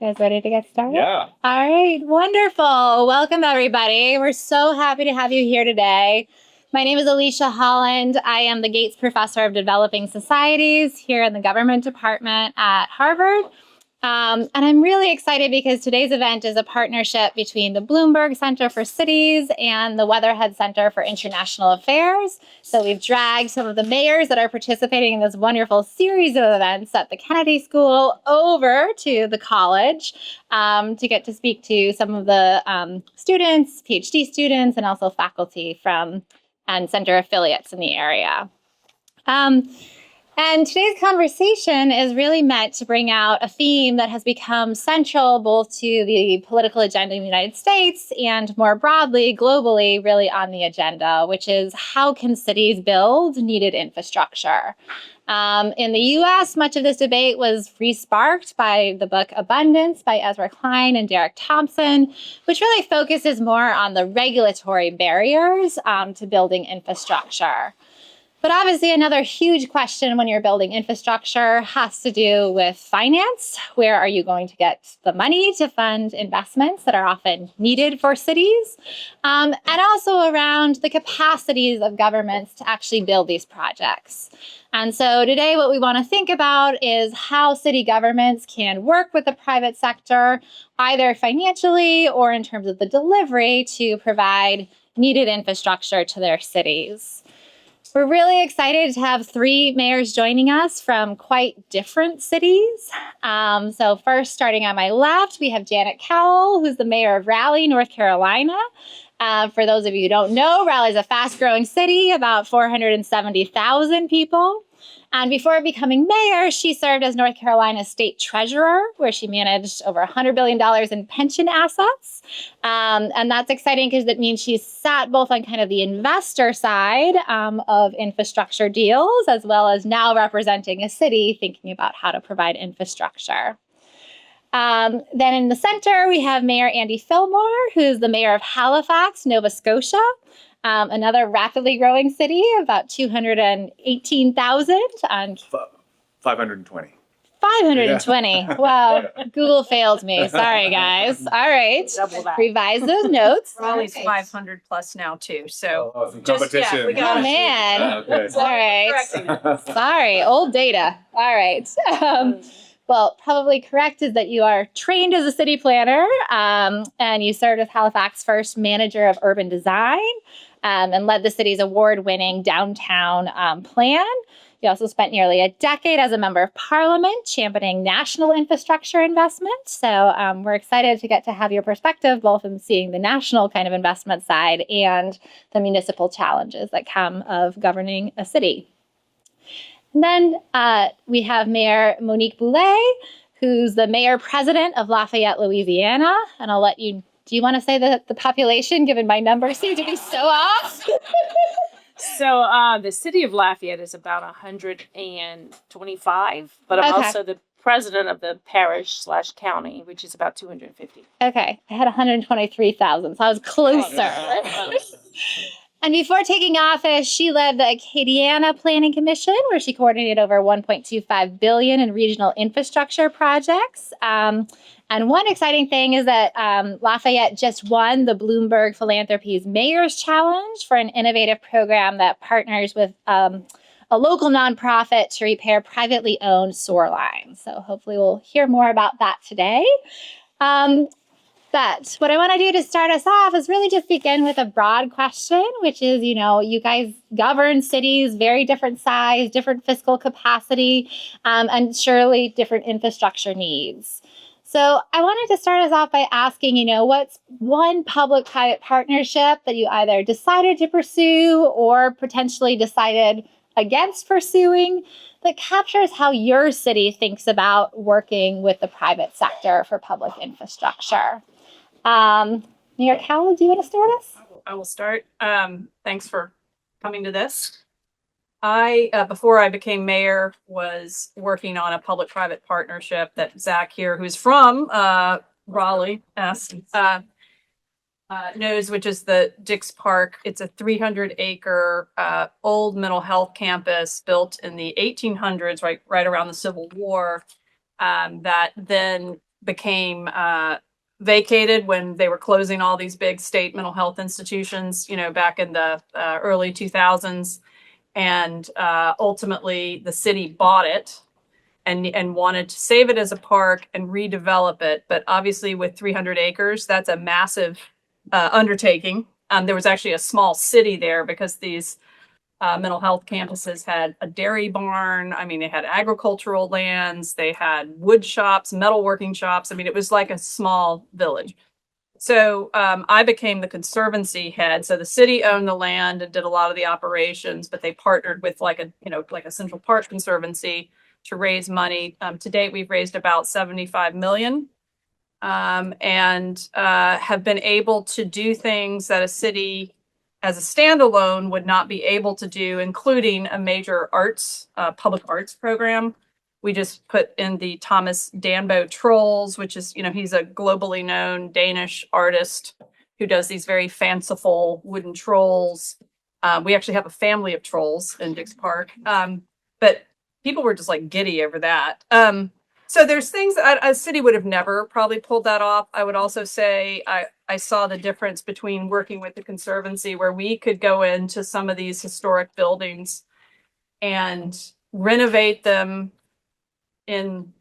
You guys ready to get started? Yeah. All right, wonderful. Welcome, everybody. We're so happy to have you here today. My name is Alisha Holland. I am the Gates Professor of Developing Societies here in the Government Department at Harvard. And I'm really excited because today's event is a partnership between the Bloomberg Center for Cities and the Weatherhead Center for International Affairs. So we've dragged some of the mayors that are participating in this wonderful series of events at the Kennedy School over to the college to get to speak to some of the students, PhD students, and also faculty from and center affiliates in the area. And today's conversation is really meant to bring out a theme that has become central both to the political agenda in the United States and more broadly, globally, really on the agenda, which is how can cities build needed infrastructure? In the US, much of this debate was re-sparked by the book Abundance by Ezra Klein and Derek Thompson, which really focuses more on the regulatory barriers to building infrastructure. But obviously, another huge question when you're building infrastructure has to do with finance. Where are you going to get the money to fund investments that are often needed for cities? And also around the capacities of governments to actually build these projects. And so today, what we want to think about is how city governments can work with the private sector, either financially or in terms of the delivery, to provide needed infrastructure to their cities. We're really excited to have three mayors joining us from quite different cities. So first, starting on my left, we have Janet Cowell, who's the mayor of Raleigh, North Carolina. For those of you who don't know, Raleigh is a fast-growing city, about 470,000 people. And before becoming mayor, she served as North Carolina's state treasurer, where she managed over $100 billion in pension assets. And that's exciting because that means she's sat both on kind of the investor side of infrastructure deals, as well as now representing a city thinking about how to provide infrastructure. Then in the center, we have Mayor Andy Fillmore, who's the mayor of Halifax, Nova Scotia. Another rapidly growing city, about 218,000. 520. 520. Yeah. Wow. Google failed me. Sorry, guys. All right. Revise those notes. Raleigh's 500 plus now too. So competition. Yeah, we got Oh, man. Okay. All right. Sorry. Old data. All right. Well, probably correct is that you are trained as a city planner and you served as Halifax's first manager of urban design and led the city's award-winning downtown plan. You also spent nearly a decade as a member of parliament championing national infrastructure investment. So we're excited to get to have your perspective, both in seeing the national kind of investment side and the municipal challenges that come of governing a city. And then we have Mayor Monique Boulay, who's the mayor president of Lafayette, Louisiana. And I'll let you, do you want to say the population, given my numbers seem to be so off? So the city of Lafayette is about 125, but I'm also the president of the parish/county, which is about 250. Okay, I had 123,000, so I was closer. And before taking office, she led the Acadiana Planning Commission, where she coordinated over $1.25 billion in regional infrastructure projects. And one exciting thing is that Lafayette just won the Bloomberg Philanthropies Mayor's Challenge for an innovative program that partners with a local nonprofit to repair privately owned sewer lines. So hopefully we'll hear more about that today. But what I want to do to start us off is really just begin with a broad question, which is, you know, you guys govern cities, very different size, different fiscal capacity, and surely different infrastructure needs. So I wanted to start us off by asking, you know, what's one public-private partnership that you either decided to pursue or potentially decided against pursuing that captures how your city thinks about working with the private sector for public infrastructure? Mayor Cowell, do you want to start us? I will start. Thanks for coming to this. I, before I became mayor, was working on a public-private partnership that Zach here, who's from Raleigh, knows, which is the Dix Park. It's a 300-acre old mental health campus built in the 1800s, right around the Civil War, that then became vacated when they were closing all these big state mental health institutions, back in the early 2000s. And ultimately, the city bought it and wanted to save it as a park and redevelop it. But obviously, with 300 acres, that's a massive undertaking. There was actually a small city there because these mental health campuses had a dairy barn. I mean, they had agricultural lands, they had wood shops, metalworking shops. I mean, it was like a small village. So I became the conservancy head. So the city owned the land and did a lot of the operations, but they partnered with like a Central Park Conservancy to raise money. To date, we've raised about 75 million, and have been able to do things that a city as a standalone would not be able to do, including a major public arts program. We just put in the Thomas Danbo Trolls, which is, he's a globally known Danish artist who does these very fanciful wooden trolls. We actually have a family of trolls in Dix Park. But people were just like giddy over that. So there's things that a city would have never probably pulled that off. I would also say I saw the difference between working with the Conservancy, where we could go into some of these historic buildings and renovate them in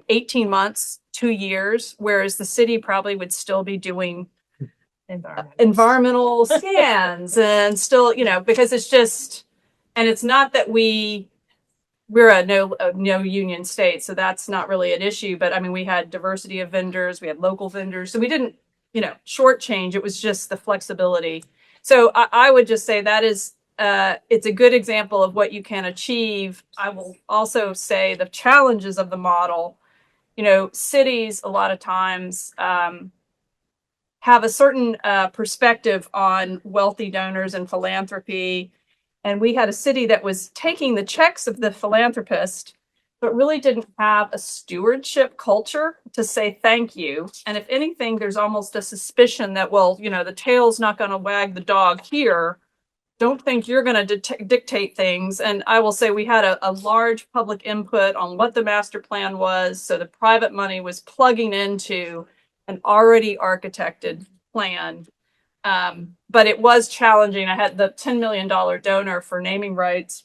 18 months, 2 years, whereas the city probably would still be doing environmental scans and still, because it's just, and it's not that we're a no union state, so that's not really an issue. But I mean, we had diversity of vendors, we had local vendors, so we didn't, shortchange. It was just the flexibility. So I would just say that is, it's a good example of what you can achieve. I will also say the challenges of the model. Cities a lot of times have a certain perspective on wealthy donors and philanthropy. And we had a city that was taking the checks of the philanthropist, but really didn't have a stewardship culture to say thank you. And if anything, there's almost a suspicion that, well, the tail's not going to wag the dog here. Don't think you're going to dictate things. And I will say we had a large public input on what the master plan was. So the private money was plugging into an already architected plan. But it was challenging. I had the $10 million donor for naming rights.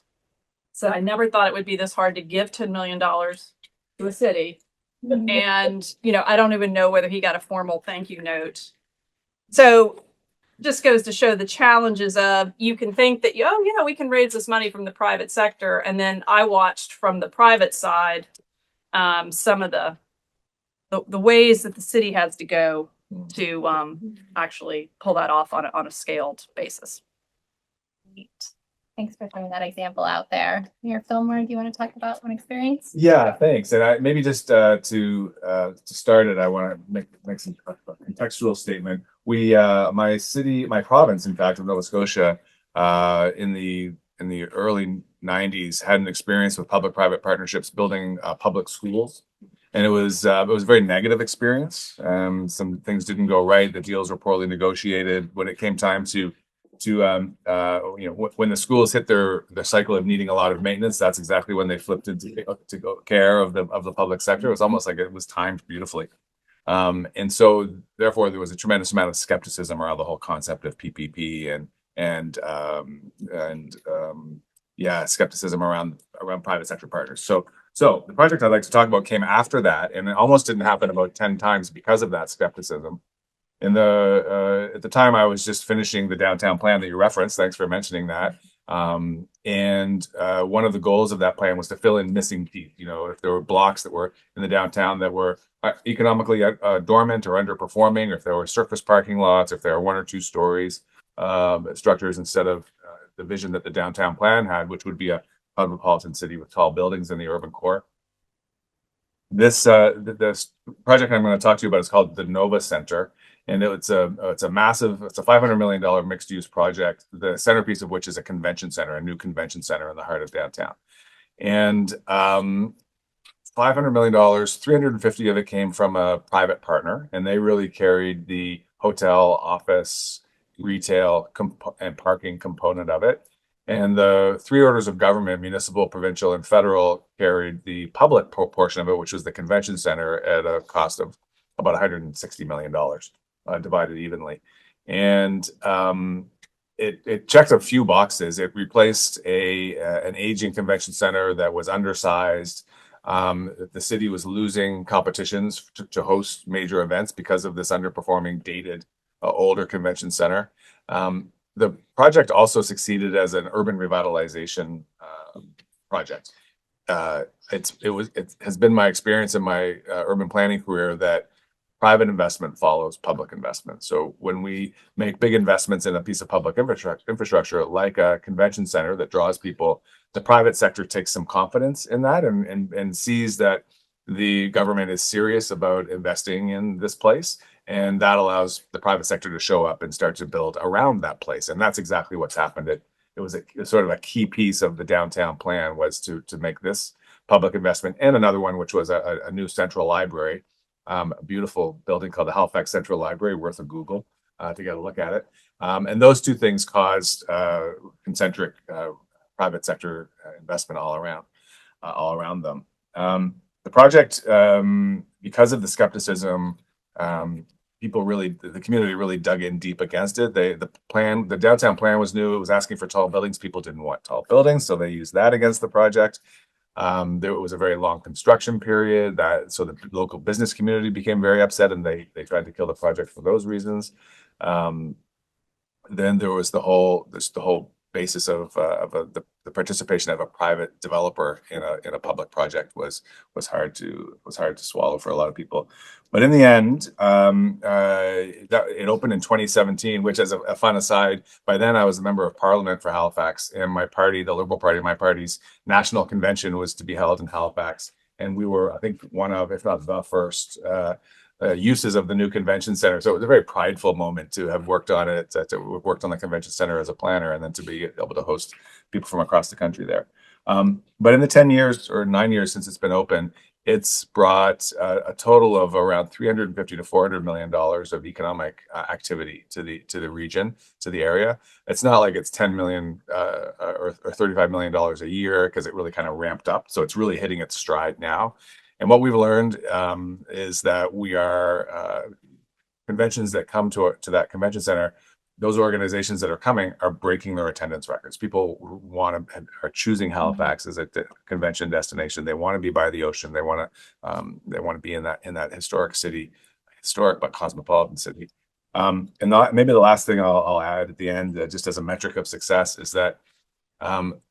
So I never thought it would be this hard to give $10 million to a city. And, I don't even know whether he got a formal thank you note. So just goes to show the challenges of, you can think that, we can raise this money from the private sector. And then I watched from the private side some of the ways that the city has to go to actually pull that off on a scaled basis. Great. Thanks for throwing that example out there. Your Fillmore, do you want to talk about one experience? Yeah, thanks. And I maybe just to start it, I want to make some contextual statement. My province, in fact, of Nova Scotia, in the early 90s, had an experience with public-private partnerships building public schools. And it was a very negative experience. Some things didn't go right. The deals were poorly negotiated. When it came time to when the schools hit their cycle of needing a lot of maintenance, that's exactly when they flipped into care of the public sector. It was almost like it was timed beautifully. And so therefore there was a tremendous amount of skepticism around the whole concept of PPP and skepticism around private sector partners. So the project I'd like to talk about came after that, and it almost didn't happen about 10 times because of that skepticism. At the time, I was just finishing the downtown plan that you referenced. Thanks for mentioning that. And one of the goals of that plan was to fill in missing teeth. If there were blocks that were in the downtown that were economically dormant or underperforming, or if there were surface parking lots, if there were 1 or 2 stories structures instead of the vision that the downtown plan had, which would be a cosmopolitan city with tall buildings in the urban core. This project I'm going to talk to you about is called the Nova Center, and it's a $500 million mixed use project. The centerpiece of which is a new convention center in the heart of downtown. And $500 million, 350 of it came from a private partner, and they really carried the hotel, office, retail, and parking component of it. And the 3 orders of government, municipal, provincial, and federal, carried the public portion of it, which was the convention center, at a cost of about $160 million divided evenly. And it checked a few boxes. It replaced an aging convention center that was undersized. The city was losing competitions to host major events because of this underperforming, dated, older convention center. The project also succeeded as an urban revitalization project. It has been my experience in my urban planning career that private investment follows public investment. So when we make big investments in a piece of public infrastructure like a convention center that draws people, the private sector takes some confidence in that and sees that the government is serious about investing in this place. And that allows the private sector to show up and start to build around that place. And that's exactly what's happened. It was sort of a key piece of the downtown plan was to make this public investment, and another one, which was a new central library, a beautiful building called the Halifax Central Library, worth a Google to get a look at it. And those two things caused concentric private sector investment all around them. The project, because of the skepticism, the community really dug in deep against it. The downtown plan was new. It was asking for tall buildings. People didn't want tall buildings, so they used that against the project. There was a very long construction period, so the local business community became very upset, and they tried to kill the project for those reasons. Then there was the whole basis of the participation of a private developer in a public project was hard to swallow for a lot of people. But in the end, it opened in 2017, which, as a fun aside, by then I was a member of parliament for Halifax, and my party, the Liberal Party, my party's national convention was to be held in Halifax. And we were, I think, one of, if not the first, uses of the new convention center. So it was a very prideful moment to have worked on it, to worked on the convention center as a planner, and then to be able to host people from across the country there. But in the 10 years or 9 years since it's been open, it's brought a total of around $350 to $400 million of economic activity to the region, to the area. It's not like it's $10 million or $35 million a year, because it really kind of ramped up. So it's really hitting its stride now. And what we've learned is that we are conventions that come to that convention center. Those organizations that are coming are breaking their attendance records. People are choosing Halifax as a convention destination. They want to be by the ocean. They want to be in that historic city, historic but cosmopolitan city. And maybe the last thing I'll add at the end, just as a metric of success, is that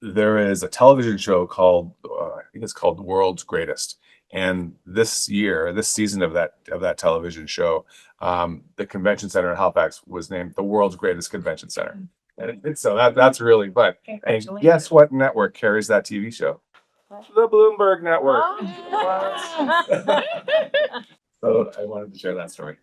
there is a television show called I think it's called World's Greatest. And this season of that television show, the convention center in Halifax was named the world's greatest convention center. And so that's really fun. And guess what network carries that TV show? The Bloomberg Network. So I wanted to share that story.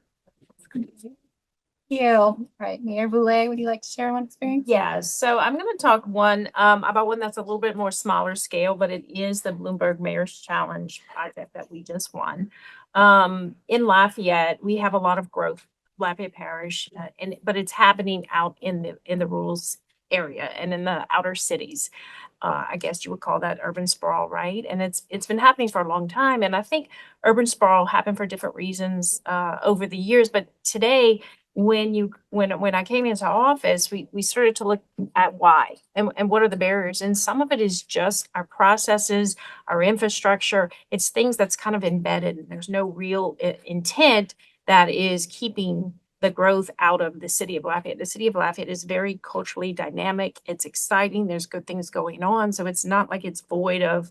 You. All right, Mayor Boulay, would you like to share one experience? Yeah, so I'm going to talk about one that's a little bit more smaller scale, but it is the Bloomberg Mayor's Challenge project that we just won. In Lafayette, we have a lot of growth, Lafayette Parish, but it's happening out in the rural area and in the outer cities. I guess you would call that urban sprawl, right? And it's been happening for a long time. And I think urban sprawl happened for different reasons over the years. But today, when I came into office, we started to look at why and what are the barriers. And some of it is just our processes, our infrastructure. It's things that's kind of embedded, and there's no real intent that is keeping the growth out of the city of Lafayette. The city of Lafayette is very culturally dynamic. It's exciting. There's good things going on. So it's not like it's void of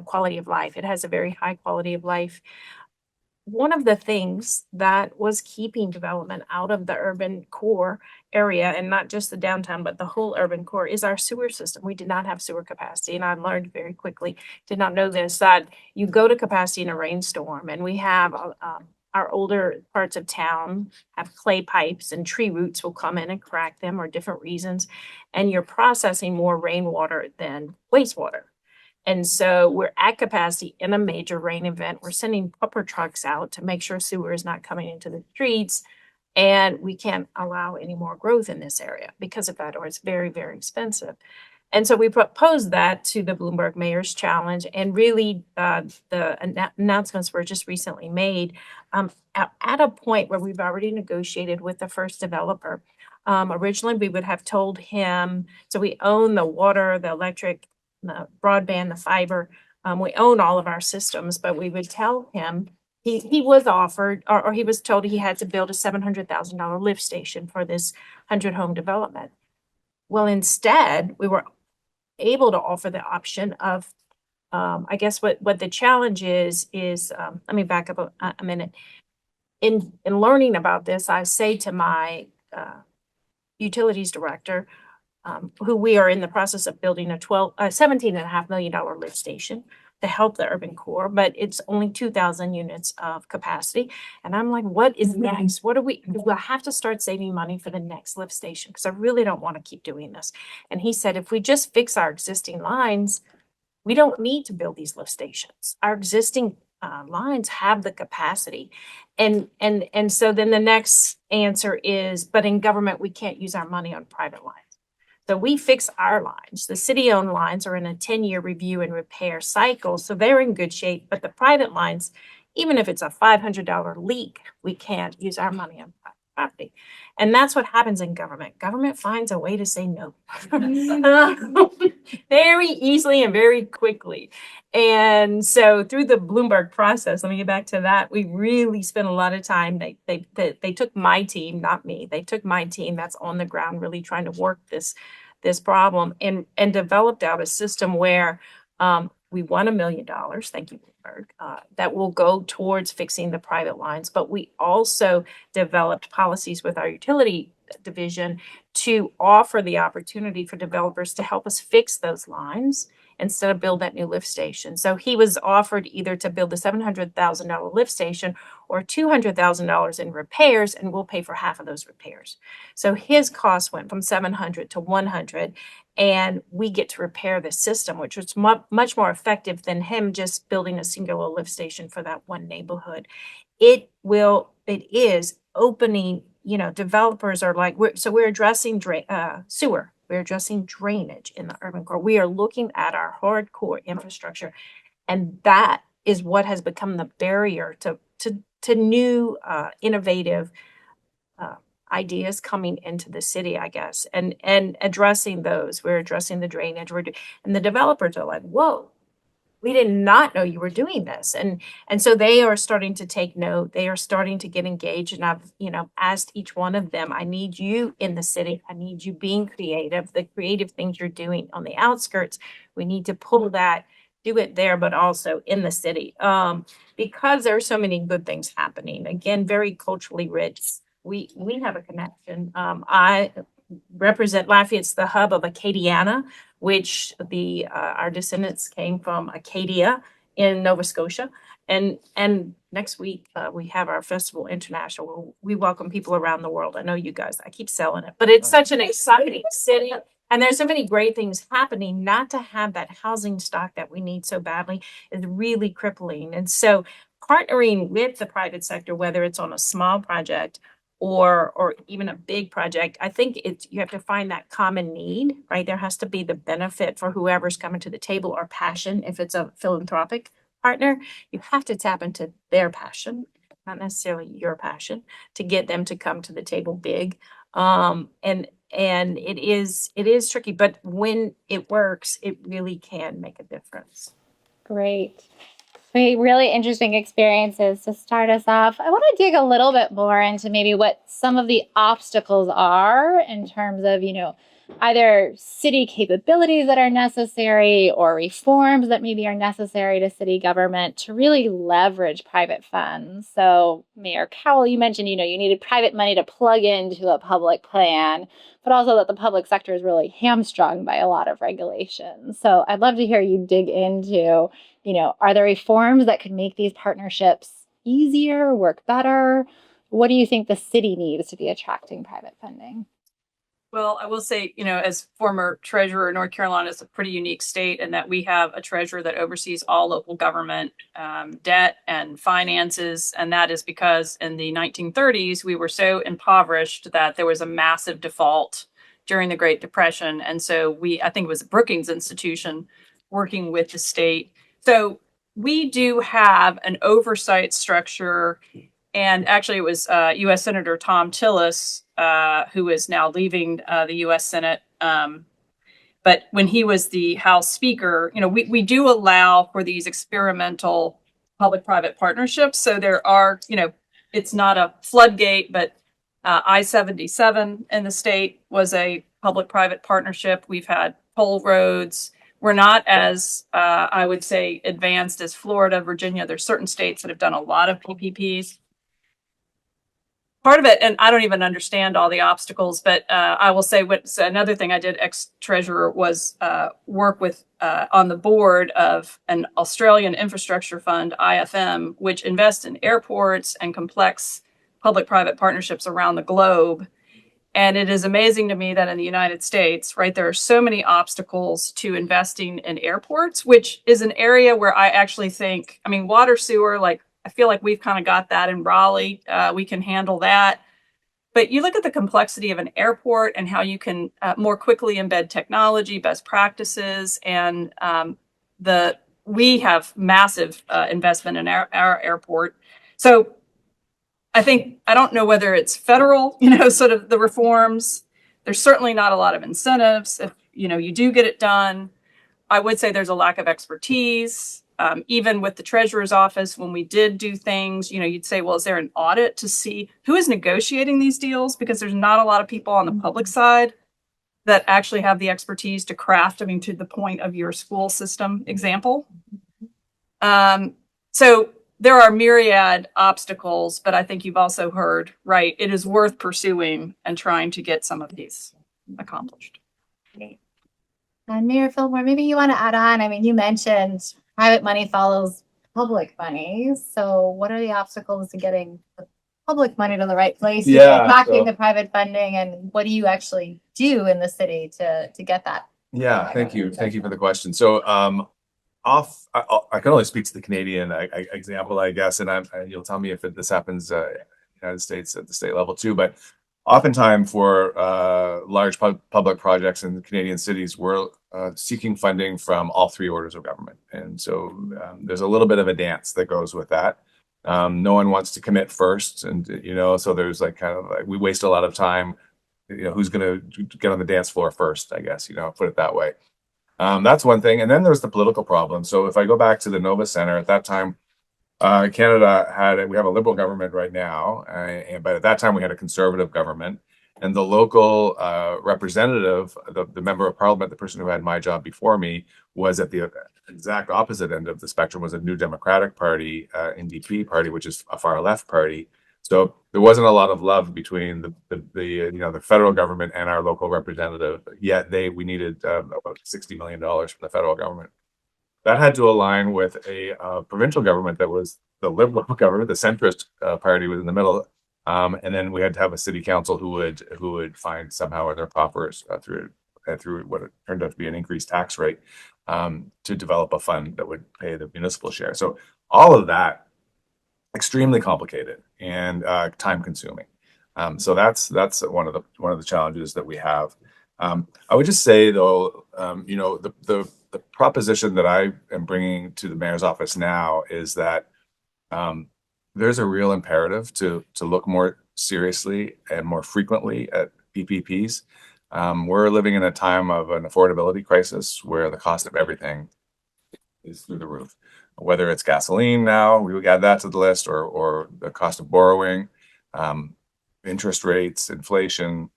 quality of life. It has a very high quality of life. One of the things that was keeping development out of the urban core area, and not just the downtown, but the whole urban core, is our sewer system. We did not have sewer capacity. And I learned very quickly, did not know this, that you go to capacity in a rainstorm, and we have our older parts of town have clay pipes, and tree roots will come in and crack them, or different reasons. And you're processing more rainwater than wastewater. And so we're at capacity in a major rain event. We're sending pumper trucks out to make sure sewer is not coming into the streets. And we can't allow any more growth in this area because of that, or it's very, very expensive. And so we proposed that to the Bloomberg Mayor's Challenge, and really the announcements were just recently made at a point where we've already negotiated with the first developer. Originally, we would have told him, so we own the water, the electric, the broadband, the fiber. We own all of our systems, but we would tell him he was offered, or he was told he had to build a $700,000 lift station for this 100-home development. Well, instead, we were able to offer the option of, I guess what the challenge is, let me back up a minute. In learning about this, I say to my utilities director, who we are in the process of building a $17.5 million lift station to help the urban core, but it's only 2,000 units of capacity. And I'm like, what is next? We'll have to start saving money for the next lift station, because I really don't want to keep doing this. And he said, if we just fix our existing lines, we don't need to build these lift stations. Our existing lines have the capacity. And so then the next answer is, but in government, we can't use our money on private lines. So we fix our lines. The city-owned lines are in a 10-year review and repair cycle, so they're in good shape. But the private lines, even if it's a $500 leak, we can't use our money on private property. And that's what happens in government. Government finds a way to say no very easily and very quickly. And so through the Bloomberg process, let me get back to that. We really spent a lot of time. They took my team, not me. They took my team that's on the ground, really trying to work this problem, and developed out a system where we won $1 million. Thank you, Bloomberg. That will go towards fixing the private lines. But we also developed policies with our utility division to offer the opportunity for developers to help us fix those lines instead of build that new lift station. So he was offered either to build a $700,000 lift station or $200,000 in repairs, and we'll pay for half of those repairs. So his cost went from 700 to 100, and we get to repair the system, which was much more effective than him just building a singular lift station for that one neighborhood. It is opening, developers are like, we're addressing sewer. We're addressing drainage in the urban core. We are looking at our hardcore infrastructure, and that is what has become the barrier to new innovative ideas coming into the city, I guess, and addressing those. We're addressing the drainage. And the developers are like, whoa, we did not know you were doing this. And so they are starting to take note. They are starting to get engaged. And I've, asked each one of them, I need you in the city. I need you being creative, the creative things you're doing on the outskirts. We need to pull that, do it there, but also in the city. Because there are so many good things happening. Again, very culturally rich. We have a connection. I represent Lafayette's the hub of Acadiana, which our descendants came from Acadia in Nova Scotia. And next week we have our Festival International, where we welcome people around the world. I know you guys, I keep selling it, but it's such an exciting city. And there's so many great things happening. Not to have that housing stock that we need so badly is really crippling. And so partnering with the private sector, whether it's on a small project or even a big project, I think you have to find that common need, right? There has to be the benefit for whoever's coming to the table, or passion. If it's a philanthropic partner, you have to tap into their passion, not necessarily your passion, to get them to come to the table big. And it is tricky, but when it works, it really can make a difference. Great. Really interesting experiences to start us off. I want to dig a little bit more into maybe what some of the obstacles are in terms of, either city capabilities that are necessary or reforms that maybe are necessary to city government to really leverage private funds. So Mayor Cowell, you mentioned, you needed private money to plug into a public plan, but also that the public sector is really hamstrung by a lot of regulations. So I'd love to hear you dig into, are there reforms that could make these partnerships easier, work better? What do you think the city needs to be attracting private funding? Well, I will say, as former treasurer in North Carolina, it's a pretty unique state in that we have a treasurer that oversees all local government debt and finances. And that is because in the 1930s, we were so impoverished that there was a massive default during the Great Depression. And so I think it was the Brookings Institution working with the state. So we do have an oversight structure. And actually, it was U.S. Senator Tom Tillis, who is now leaving the U.S. Senate. But when he was the House Speaker, we do allow for these experimental public-private partnerships. So there are, it's not a floodgate, but I-77 in the state was a public-private partnership. We've had toll roads. We're not as, I would say, advanced as Florida, Virginia. There's certain states that have done a lot of PPPs. Part of it, and I don't even understand all the obstacles, but I will say what's another thing I did ex-treasurer was work with on the board of an Australian infrastructure fund, IFM, which invests in airports and complex public-private partnerships around the globe. And it is amazing to me that in the United States, right, there are so many obstacles to investing in airports, which is an area where I actually think, water, sewer, I feel like we've kind of got that in Raleigh. We can handle that. But you look at the complexity of an airport and how you can more quickly embed technology, best practices, and we have massive investment in our airport. So I don't know whether it's federal, sort of the reforms. There's certainly not a lot of incentives. If, you do get it done, I would say there's a lack of expertise. Even with the treasurer's office, when we did do things, you'd say, well, is there an audit to see who is negotiating these deals? Because there's not a lot of people on the public side that actually have the expertise to craft, to the point of your school system example. So there are myriad obstacles, but I think you've also heard, right, it is worth pursuing and trying to get some of these accomplished. And Mayor Fillmore, maybe you want to add on. You mentioned private money follows public money. So what are the obstacles to getting the public money to the right place? Attracting the private funding, and what do you actually do in the city to get that? Yeah, thank you. Thank you for the question. So I can only speak to the Canadian example, I guess, and you'll tell me if this happens in the United States at the state level too. But oftentimes for large public projects in the Canadian cities, we're seeking funding from all three orders of government. And so there's a little bit of a dance that goes with that. No one wants to commit first. And, so there's we waste a lot of time, who's going to get on the dance floor first, I guess, put it that way. That's one thing. And then there's the political problem. So if I go back to the Nova Center, at that time, Canada we have a liberal government right now, but at that time we had a conservative government, and the local representative, the member of parliament, the person who had my job before me, was at the exact opposite end of the spectrum, was a New Democratic Party, NDP party, which is a far left party. So there wasn't a lot of love between the federal government and our local representative. Yet we needed about $60 million from the federal government. That had to align with a provincial government that was the liberal government. The centrist party was in the middle, and then we had to have a city council who would find somehow in their coffers through what it turned out to be an increased tax rate to develop a fund that would pay the municipal share. So all of that extremely complicated and time consuming. So that's one of the challenges that we have. I would just say though, the proposition that I am bringing to the mayor's office now is that there's a real imperative to look more seriously and more frequently at PPPs. We're living in a time of an affordability crisis where the cost of everything is through the roof. Whether it's gasoline now, we would add that to the list, or the cost of borrowing, interest rates, inflation,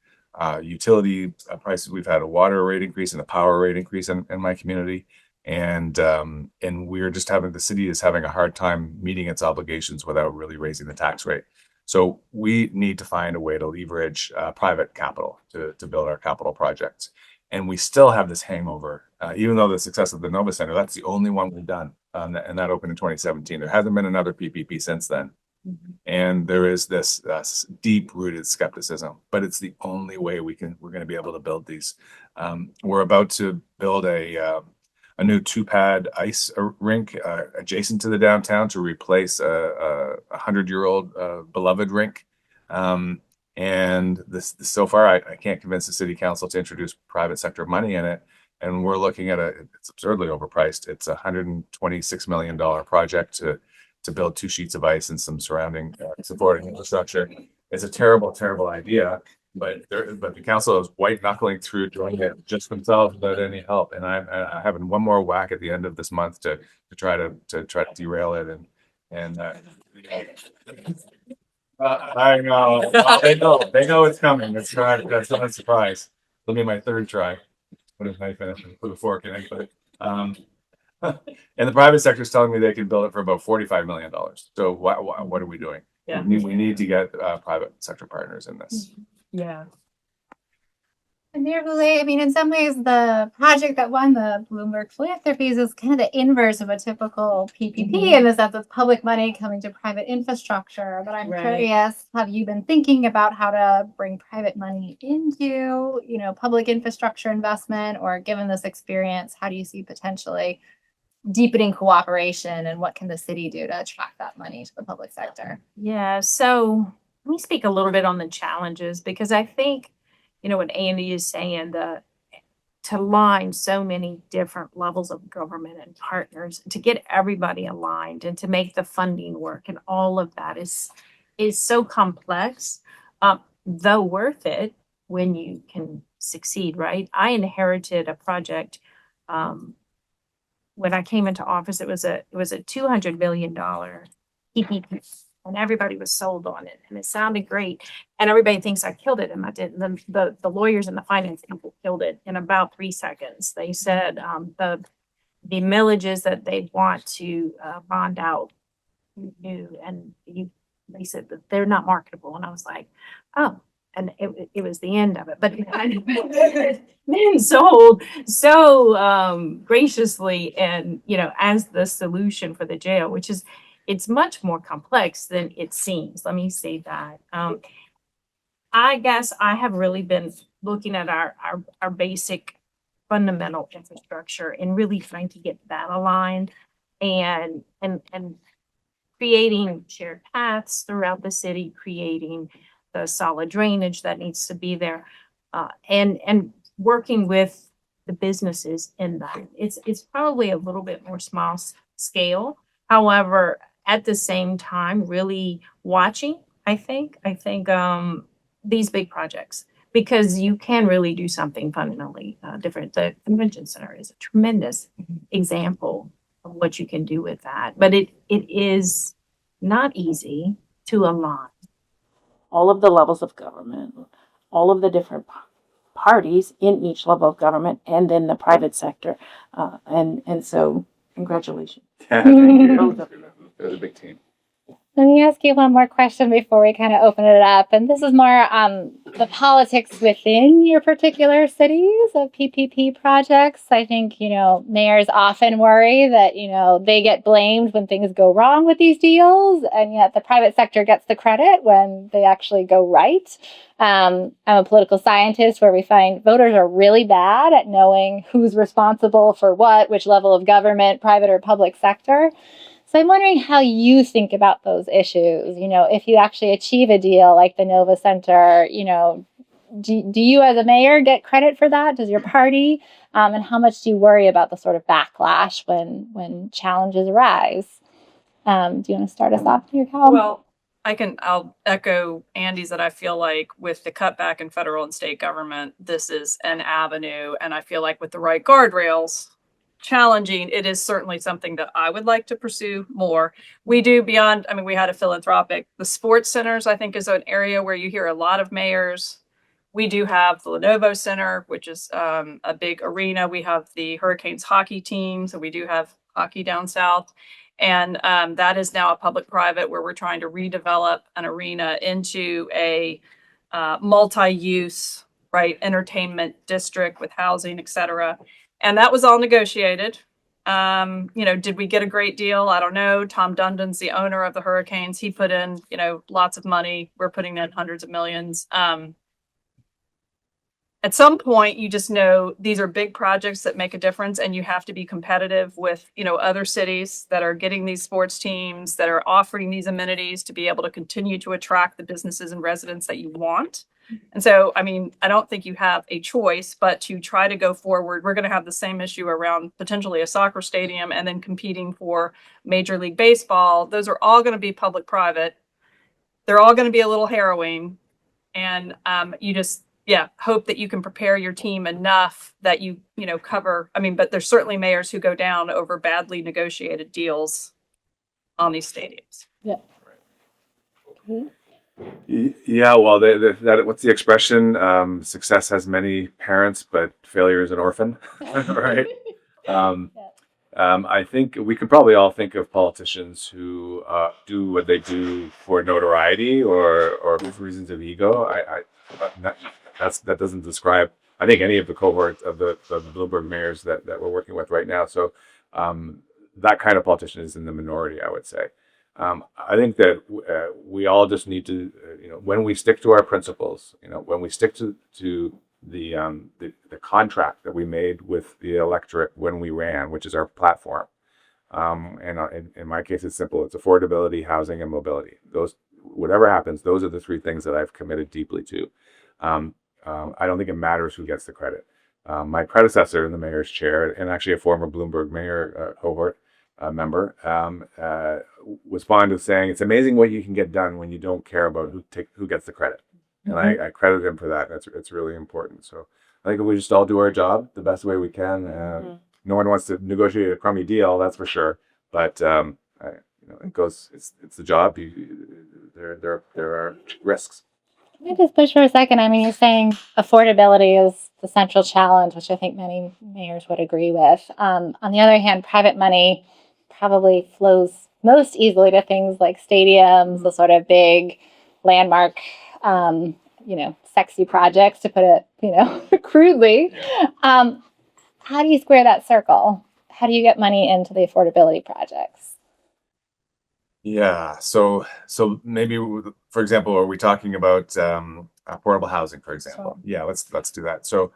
utility prices. We've had a water rate increase and a power rate increase in my community. And we're just the city is having a hard time meeting its obligations without really raising the tax rate. So we need to find a way to leverage private capital to build our capital projects. And we still have this hangover, even though the success of the Nova Center, that's the only one we've done. And that opened in 2017. There hasn't been another PPP since then. Mm-hmm. And there is this deep-rooted skepticism, but it's the only way we're going to be able to build these. We're about to build a new 2-pad ice rink adjacent to the downtown to replace a 100-year-old beloved rink. And this so far, I can't convince the city council to introduce private sector money in it. And we're looking at it's absurdly overpriced. It's $126 million project to build 2 sheets of ice and some surrounding supporting infrastructure. It's a terrible, terrible idea, but the council is white knuckling through doing it just themselves without any help. And I'm having one more whack at the end of this month to try to derail it and I know. They know it's coming. That's not a surprise. It'll be my 3rd try. What if I finish and put a fork in it? But and the private sector is telling me they can build it for about $45 million. So what are we doing? Yeah. We need to get private sector partners in this. Yeah. And Mayor Boulay, I mean, in some ways, the project that won the Bloomberg Philanthropies is kind of the inverse of a typical PPP in the sense of public money coming to private infrastructure. But I'm Right. curious, have you been thinking about how to bring private money into, public infrastructure investment? Or given this experience, how do you see potentially deepening cooperation, and what can the city do to attract that money to the public sector? Yeah, so let me speak a little bit on the challenges, because I think, what Andy is saying, to align so many different levels of government and partners, to get everybody aligned and to make the funding work and all of that is so complex, though worth it when you can succeed, right? I inherited a project when I came into office. It was a $200 million PPP. And everybody was sold on it, and it sounded great. And everybody thinks I killed it, and I didn't. The lawyers and the finance people killed it in about 3 seconds. They said the millages that they want to bond out new, and they said that they're not marketable. And I was like, oh, and it was the end of it. But then sold so graciously, and as the solution for the jail, which is. It's much more complex than it seems. Let me say that. I guess I have really been looking at our basic fundamental infrastructure and really trying to get that aligned and creating shared paths throughout the city, creating the solid drainage that needs to be there, and working with the businesses in that. It's probably a little bit more small scale. However, at the same time, really watching, I think these big projects, because you can really do something fundamentally different. The convention center is a tremendous example of what you can do with that, but it is not easy to align all of the levels of government, all of the different parties in each level of government, and then the private sector, and so congratulations. Yeah, thank you. It was a big team. Let me ask you one more question before we kind of open it up. And this is more the politics within your particular cities of PPP projects. I think, mayors often worry that, they get blamed when things go wrong with these deals, and yet the private sector gets the credit when they actually go right. I'm a political scientist, where we find voters are really bad at knowing who's responsible for what, which level of government, private or public sector. So I'm wondering how you think about those issues. If you actually achieve a deal like the Nova Center, do you as a mayor get credit for that? Does your party? And how much do you worry about the sort of backlash when challenges arise? Do you want to start us off here, Cal? Well, I'll echo Andy's that I feel like with the cutback in federal and state government, this is an avenue. And I feel like with the right guardrails, challenging, it is certainly something that I would like to pursue more. We do beyond, we had a philanthropic, the sports centers, I think, is an area where you hear a lot of mayors. We do have the Lenovo Center, which is a big arena. We have the Hurricanes hockey team, so we do have hockey down south. And that is now a public-private, where we're trying to redevelop an arena into a multi-use, entertainment district with housing, et cetera. And that was all negotiated. Did we get a great deal? I don't know. Tom Dundon's the owner of the Hurricanes. He put in, lots of money. We're putting in hundreds of millions. at some point, you just know these are big projects that make a difference, and you have to be competitive with, other cities that are getting these sports teams, that are offering these amenities to be able to continue to attract the businesses and residents that you want. And so, I mean, I don't think you have a choice but to try to go forward. We're going to have the same issue around potentially a soccer stadium and then competing for Major League Baseball. Those are all going to be public-private. They're all going to be a little harrowing. And you just, hope that you can prepare your team enough that you cover. I mean, but there's certainly mayors who go down over badly negotiated deals on these stadiums. Yeah. Yeah, well, what's the expression? Success has many parents, but failure is an orphan, right? I think we could probably all think of politicians who do what they do for notoriety or for reasons of ego. That doesn't describe, I think, any of the cohorts of the Bloomberg mayors that we're working with right now. So that kind of politician is in the minority, I would say. I think that we all just need to, when we stick to our principles, when we stick to the contract that we made with the electorate when we ran, which is our platform. And in my case, it's simple. It's affordability, housing, and mobility. Those, whatever happens, those are the three things that I've committed deeply to. I don't think it matters who gets the credit. My predecessor in the mayor's chair, and actually a former Bloomberg mayor cohort member, was fond of saying, "It's amazing what you can get done when you don't care about who gets the credit." And I credit him for that. It's really important. So I think if we just all do our job the best way we can. No one wants to negotiate a crummy deal, that's for sure. But it goes. It's the job. There are risks. Let me just push for a second. I mean, you're saying affordability is the central challenge, which I think many mayors would agree with. On the other hand, private money probably flows most easily to things like stadiums, the sort of big landmark, sexy projects, to put it, crudely. How do you square that circle? How do you get money into the affordability projects? Yeah. So maybe, for example, are we talking about affordable housing, for example? Yeah, let's do that. So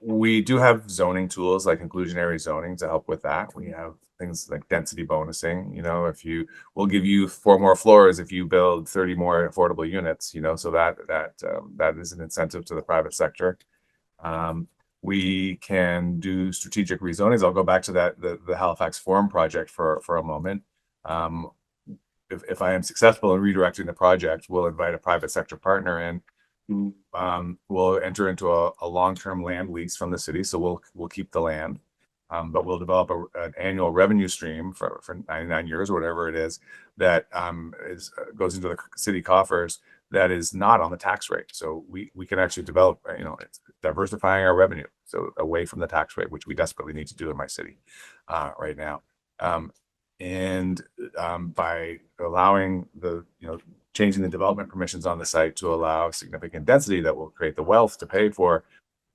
we do have zoning tools like inclusionary zoning to help with that. We have things like density bonusing. We'll give you 4 more floors if you build 30 more affordable units. So that is an incentive to the private sector. We can do strategic rezonings. I'll go back to the Halifax Forum project for a moment. If I am successful in redirecting the project, we'll invite a private sector partner in who will enter into a long-term land lease from the city. So we'll keep the land, but we'll develop an annual revenue stream for 99 years or whatever it is that goes into the city coffers that is not on the tax rate. So we can actually develop, it's diversifying our revenue, so away from the tax rate, which we desperately need to do in my city right now. And by allowing changing the development permissions on the site to allow significant density that will create the wealth to pay for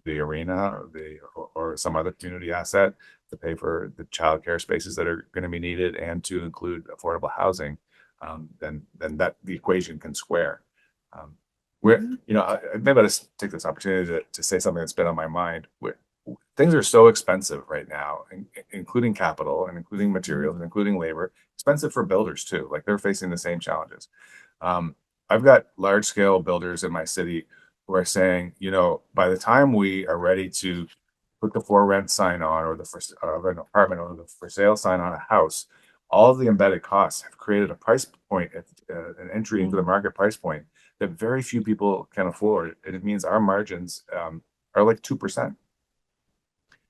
the arena or some other community asset, to pay for the childcare spaces that are going to be needed, and to include affordable housing, then that the equation can square. Maybe I'll just take this opportunity to say something that's been on my mind. Things are so expensive right now, including capital and including materials and including labor, expensive for builders too. Like, they're facing the same challenges. I've got large scale builders in my city who are saying, by the time we are ready to put the for rent sign on, or of an apartment, or the for sale sign on a house, all of the embedded costs have created a price point, an entry into the market price point that very few people can afford. And it means our margins are like 2%.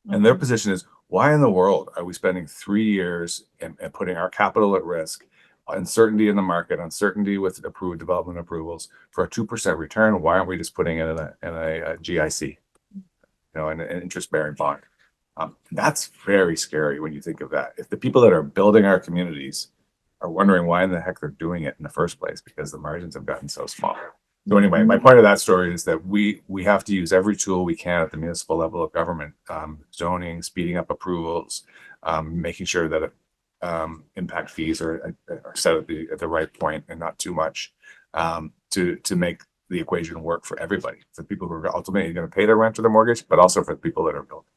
And their position is, why in the world are we spending 3 years and putting our capital at risk, uncertainty in the market, uncertainty with approved development approvals, for a 2% return? Why aren't we just putting it in a GIC, an interest-bearing bond? That's very scary when you think of that. If the people that are building our communities are wondering why in the heck they're doing it in the first place, because the margins have gotten so small. So anyway, my point of that story is that we have to use every tool we can at the municipal level of government, zoning, speeding up approvals, making sure that impact fees are set at the right point and not too much, to make the equation work for everybody, for people who are ultimately going to pay their rent or their mortgage, but also for the people that are building.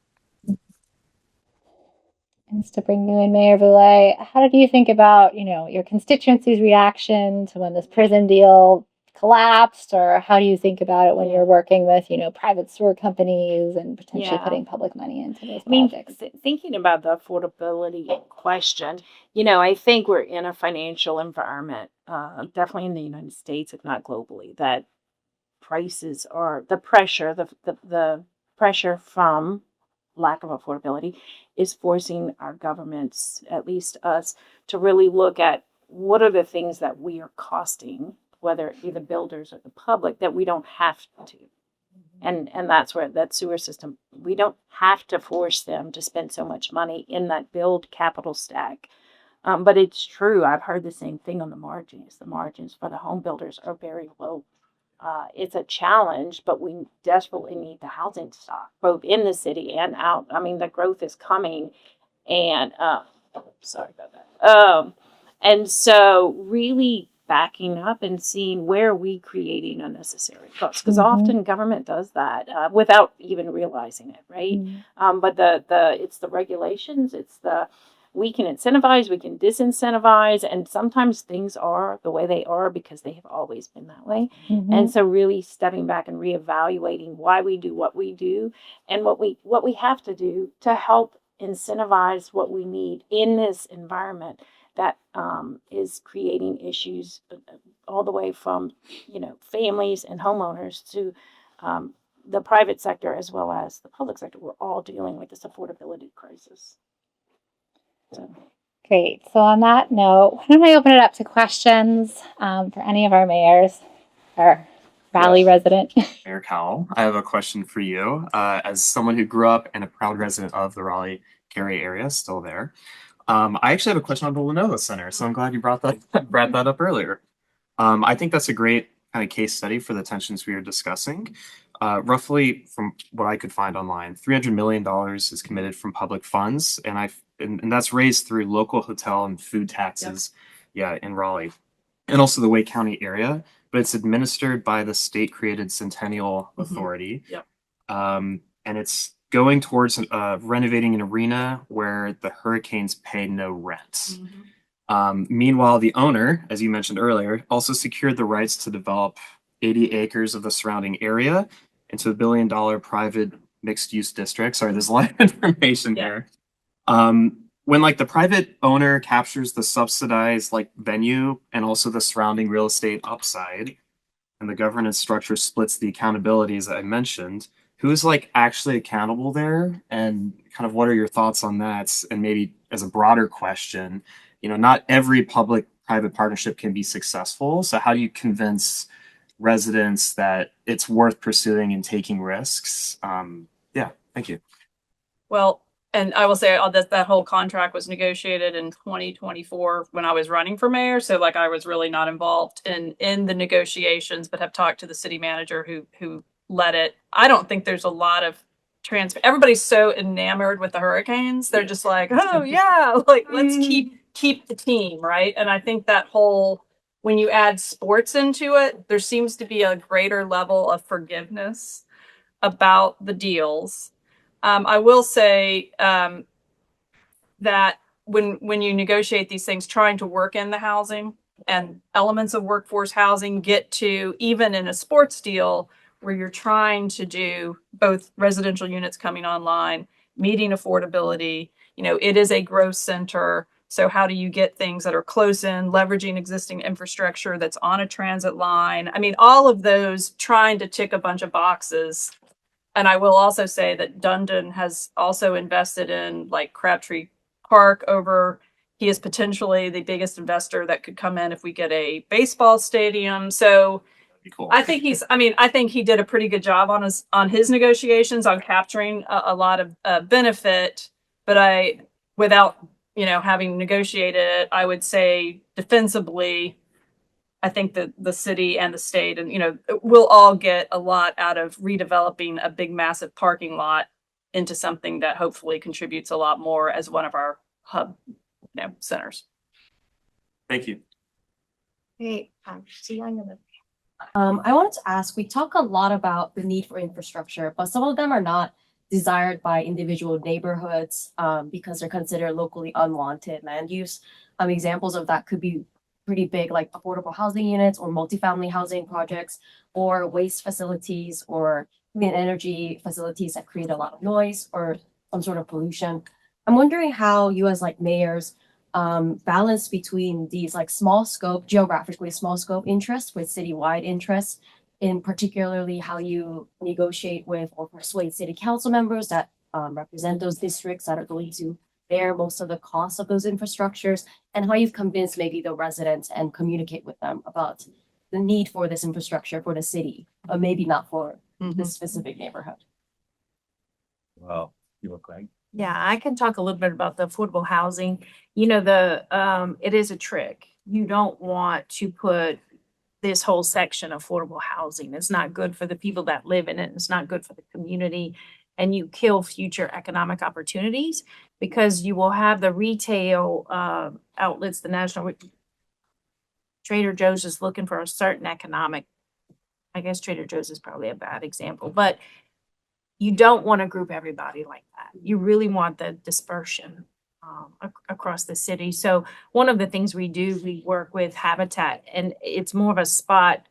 And to bring you in, Mayor Boulay, how did you think about, your constituency's reaction to when this prison deal collapsed, or how do you think about it when you're working with, private sewer companies and potentially putting public money into those projects? Thinking about the affordability question, I think we're in a financial environment, definitely in the United States, if not globally, that prices are the pressure from lack of affordability is forcing our governments, at least us, to really look at what are the things that we are costing, whether it be the builders or the public, that we don't have to. And that's where that sewer system, we don't have to force them to spend so much money in that build capital stack. But it's true. I've heard the same thing on the margins. The margins for the home builders are very low. It's a challenge, but we desperately need the housing stock, both in the city and out. I mean, the growth is coming, and sorry about that. And so really backing up and seeing where we creating unnecessary costs, because often government does that without even realizing it, right? But it's the regulations, we can incentivize, we can disincentivize, and sometimes things are the way they are because they have always been that way. And so really stepping back and reevaluating why we do what we do and what we have to do to help incentivize what we need in this environment that is creating issues all the way from, families and homeowners to the private sector as well as the public sector. We're all dealing with this affordability crisis. So. Great. So on that note, why don't I open it up to questions for any of our mayors or Raleigh resident? Mayor Cowell, I have a question for you. As someone who grew up and a proud resident of the Raleigh-Cary area, still there, I actually have a question on the Lenovo Center, so I'm glad you brought that up earlier. I think that's a great kind of case study for the tensions we are discussing. Roughly, from what I could find online, $300 million is committed from public funds, and that's raised through local hotel and food taxes, in Raleigh, and also the Wake County area. But it's administered by the state-created Centennial Authority, and it's going towards renovating an arena where the Hurricanes pay no rent. Meanwhile, the owner, as you mentioned earlier, also secured the rights to develop 80 acres of the surrounding area into a $1 billion private mixed-use district. Sorry, there's a lot of information here. When the private owner captures the subsidized venue and also the surrounding real estate upside, and the governance structure splits the accountabilities I mentioned, who is actually accountable there, and kind of what are your thoughts on that? And maybe as a broader question, not every public-private partnership can be successful. So how do you convince residents that it's worth pursuing and taking risks? Thank you. Well, and I will say that whole contract was negotiated in 2024 when I was running for mayor. So I was really not involved in the negotiations, but have talked to the city manager who led it. I don't think there's a lot of transfer. Everybody's so enamored with the Hurricanes. They're just oh yeah, let's keep the team, right? And I think that when you add sports into it, there seems to be a greater level of forgiveness about the deals. I will say that when you negotiate these things, trying to work in the housing and elements of workforce housing get to, even in a sports deal where you're trying to do both residential units coming online, meeting affordability, it is a growth center. So how do you get things that are close in, leveraging existing infrastructure that's on a transit line? I mean, all of those, trying to tick a bunch of boxes. And I will also say that Dundon has also invested in Crabtree Park he is potentially the biggest investor that could come in if we get a baseball stadium. So cool. I think he did a pretty good job on his negotiations on capturing a lot of benefit. But without having negotiated it, I would say defensively, I think that the city and the state and, we'll all get a lot out of redeveloping a big, massive parking lot into something that hopefully contributes a lot more as one of our hub, centers. Thank you. Great. So I'm going to I wanted to ask, we talk a lot about the need for infrastructure, but some of them are not desired by individual neighborhoods because they're considered locally unwanted land use. Examples of that could be pretty big, like affordable housing units or multifamily housing projects or waste facilities or clean energy facilities that create a lot of noise or some sort of pollution. I'm wondering how you as like mayors balance between these like small scope, geographically small scope interests with citywide interests, in particularly how you negotiate with or persuade city council members that represent those districts that are going to bear most of the cost of those infrastructures, and how you've convinced maybe the residents and communicate with them about the need for this infrastructure for the city, but maybe not for this specific neighborhood. Well, you look like. Yeah, I can talk a little bit about the affordable housing. It is a trick. You don't want to put this whole section affordable housing. It's not good for the people that live in it. It's not good for the community. And you kill future economic opportunities because you will have the retail outlets, the national Trader Joe's is looking for a certain economic. I guess Trader Joe's is probably a bad example, but you don't want to group everybody like that. You really want the dispersion across the city. So one of the things we do, we work with Habitat, and it's more of a spot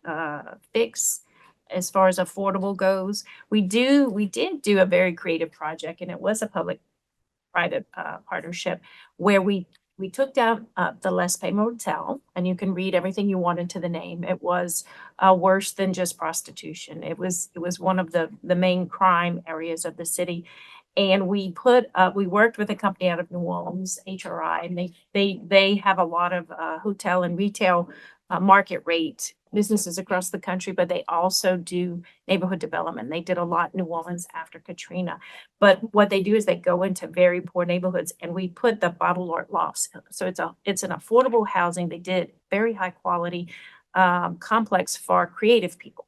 fix as far as affordable goes. We did do a very creative project, and it was a public-private partnership where we took down the Les Pay Motel, and you can read everything you want into the name. It was worse than just prostitution. It was one of the main crime areas of the city. And we worked with a company out of New Orleans, HRI, and they have a lot of hotel and retail market rate businesses across the country, but they also do neighborhood development. They did a lot in New Orleans after Katrina. But what they do is they go into very poor neighborhoods, and we put the bottle lofts. So it's an affordable housing. They did very high quality complex for creative people.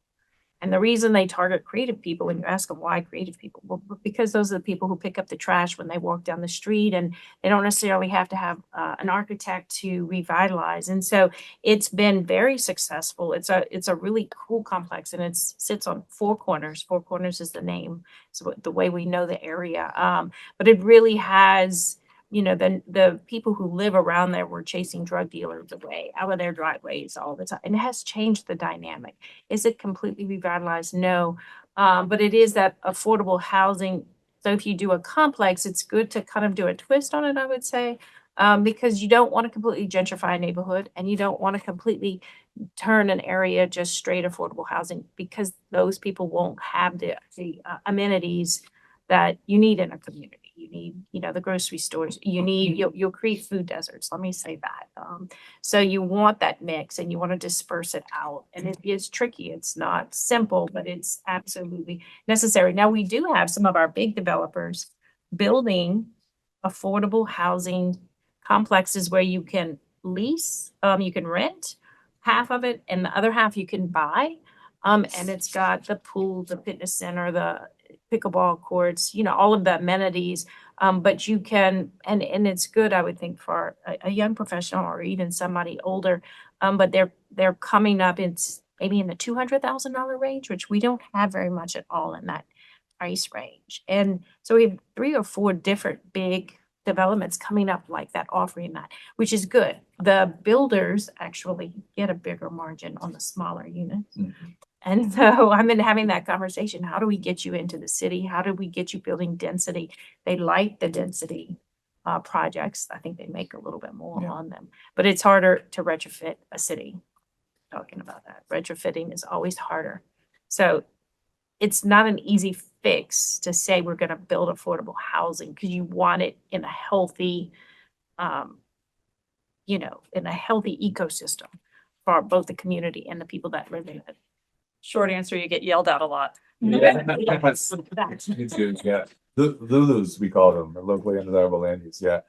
And the reason they target creative people, when you ask them why creative people, well, because those are the people who pick up the trash when they walk down the street, and they don't necessarily have to have an architect to revitalize. And so it's been very successful. It's a really cool complex, and it sits on four corners. Four Corners is the name, so the way we know the area. But it really has, the people who live around there were chasing drug dealers away out of their driveways all the time. And it has changed the dynamic. Is it completely revitalized? No. But it is that affordable housing. So if you do a complex, it's good to kind of do a twist on it, I would say, because you don't want to completely gentrify a neighborhood, and you don't want to completely turn an area just straight affordable housing, because those people won't have the amenities that you need in a community. You need, the grocery stores. You'll create food deserts. Let me say that. So you want that mix, and you want to disperse it out. And it is tricky. It's not simple, but it's absolutely necessary. Now, we do have some of our big developers building affordable housing complexes where you can lease, you can rent half of it, and the other half you can buy. And it's got the pool, the fitness center, the pickleball courts, all of the amenities. But you can, and it's good, I would think, for a young professional or even somebody older. But they're coming up, it's maybe in the $200,000 range, which we don't have very much at all in that price range. And so we have 3 or 4 different big developments coming up like that, offering that, which is good. The builders actually get a bigger margin on the smaller units. Mhm. And so I've been having that conversation. How do we get you into the city? How do we get you building density? They like the density projects. I think they make a little bit more Yeah. on them, but it's harder to retrofit a city. Talking about that, retrofitting is always harder. So it's not an easy fix to say we're going to build affordable housing, because you want it in a healthy, in a healthy ecosystem for both the community and the people that live in it. Short answer, you get yelled at a lot. Yeah. That's- Me too, yeah. Lulus, we call them, the locally undesirable land use, yeah.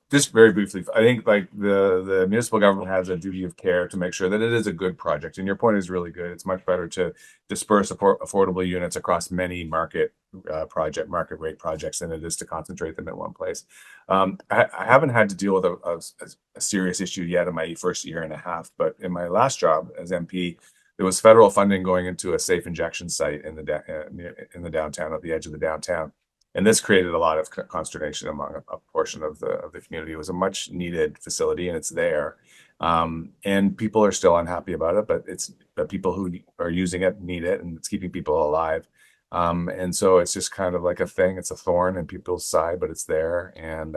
Just very briefly, I think like the municipal government has a duty of care to make sure that it is a good project, and your point is really good. It's much better to disperse affordable units across many market rate projects than it is to concentrate them in one place. I haven't had to deal with a serious issue yet in my first year and a half, but in my last job as MP, there was federal funding going into a safe injection site in the downtown, at the edge of the downtown. And this created a lot of consternation among a portion of the community. It was a much needed facility and it's there. And people are still unhappy about it, but people who are using it need it and it's keeping people alive. And so it's just kind of like a thing. It's a thorn in people's side, but it's there. And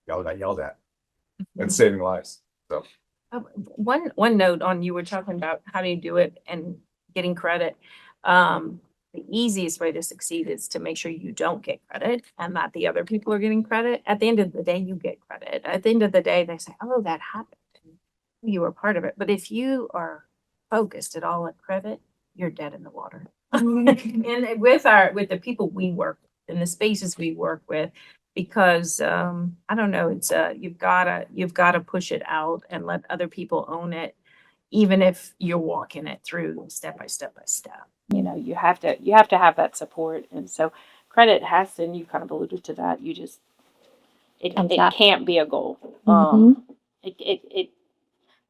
y'all got yelled at and saving lives. So One note on, you were talking about how do you do it and getting credit. The easiest way to succeed is to make sure you don't get credit and that the other people are getting credit. At the end of the day, you get credit. At the end of the day, they say, oh, that happened. You were part of it. But if you are focused at all on credit, you're dead in the water. And with the people we work with, in the spaces we work with, because I don't know, it's you've gotta push it out and let other people own it, even if you're walking it through step by step by step. You know, you have to have that support, and so credit has to, and you kind of alluded to that, you just it can't be a goal. It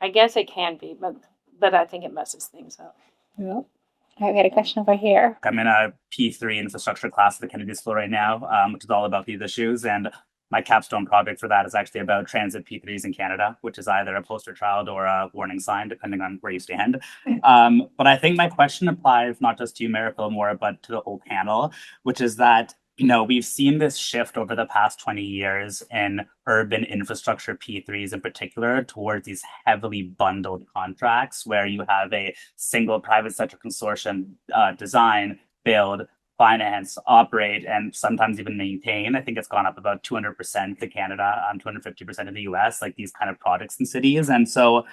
I guess it can be, but I think it messes things up. Yep. All right, we had a question over here. I'm in a P3 infrastructure class at the Kennedy School right now, which is all about these issues. And my capstone project for that is actually about transit P3s in Canada, which is either a poster child or a warning sign, depending on where you stand. But I think my question applies not just to you, Mayor Fillmore, but to the whole panel, which is that, you know, we've seen this shift over the past 20 years in urban infrastructure P3s in particular towards these heavily bundled contracts where you have a single private sector consortium design, build, finance, operate, and sometimes even maintain. I think it's gone up about 200% to Canada, 250% in the US, like these kind of projects in cities. And so,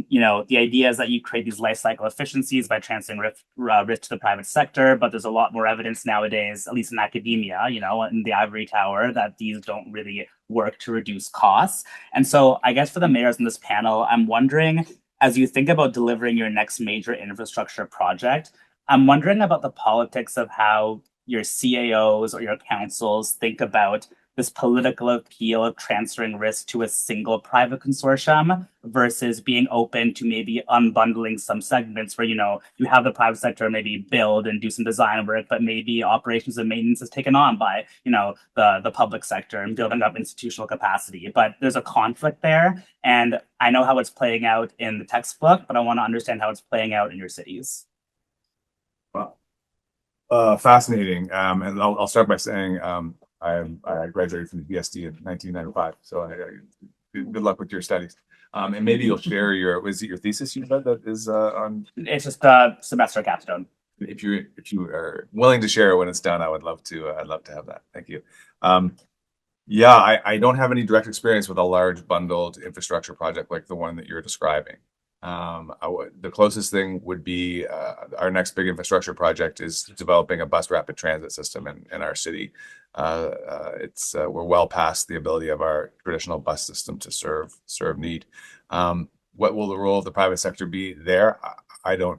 you know, the idea is that you create these life cycle efficiencies by transferring risk to the private sector, but there's a lot more evidence nowadays, at least in academia, you know, in the ivory tower, that these don't really work to reduce costs. And so I guess for the mayors in this panel, I'm wondering, as you think about delivering your next major infrastructure project, I'm wondering about the politics of how your CAOs or your councils think about this political appeal of transferring risk to a single private consortium versus being open to maybe unbundling some segments where, you know, you have the private sector maybe build and do some design work, but maybe operations and maintenance is taken on by, you know, the public sector and building up institutional capacity. But there's a conflict there. And I know how it's playing out in the textbook, but I want to understand how it's playing out in your cities. Fascinating. And I'll start by saying I graduated from the BSD in 1995. So good luck with your studies. And maybe you'll share was it your thesis you said that is on? It's just a semester capstone. If you are willing to share it when it's done, I'd love to have that. Thank you. Yeah, I don't have any direct experience with a large bundled infrastructure project like the one that you're describing. The closest thing would be our next big infrastructure project is developing a bus rapid transit system in our city. We're well past the ability of our traditional bus system to serve need. What will the role of the private sector be there?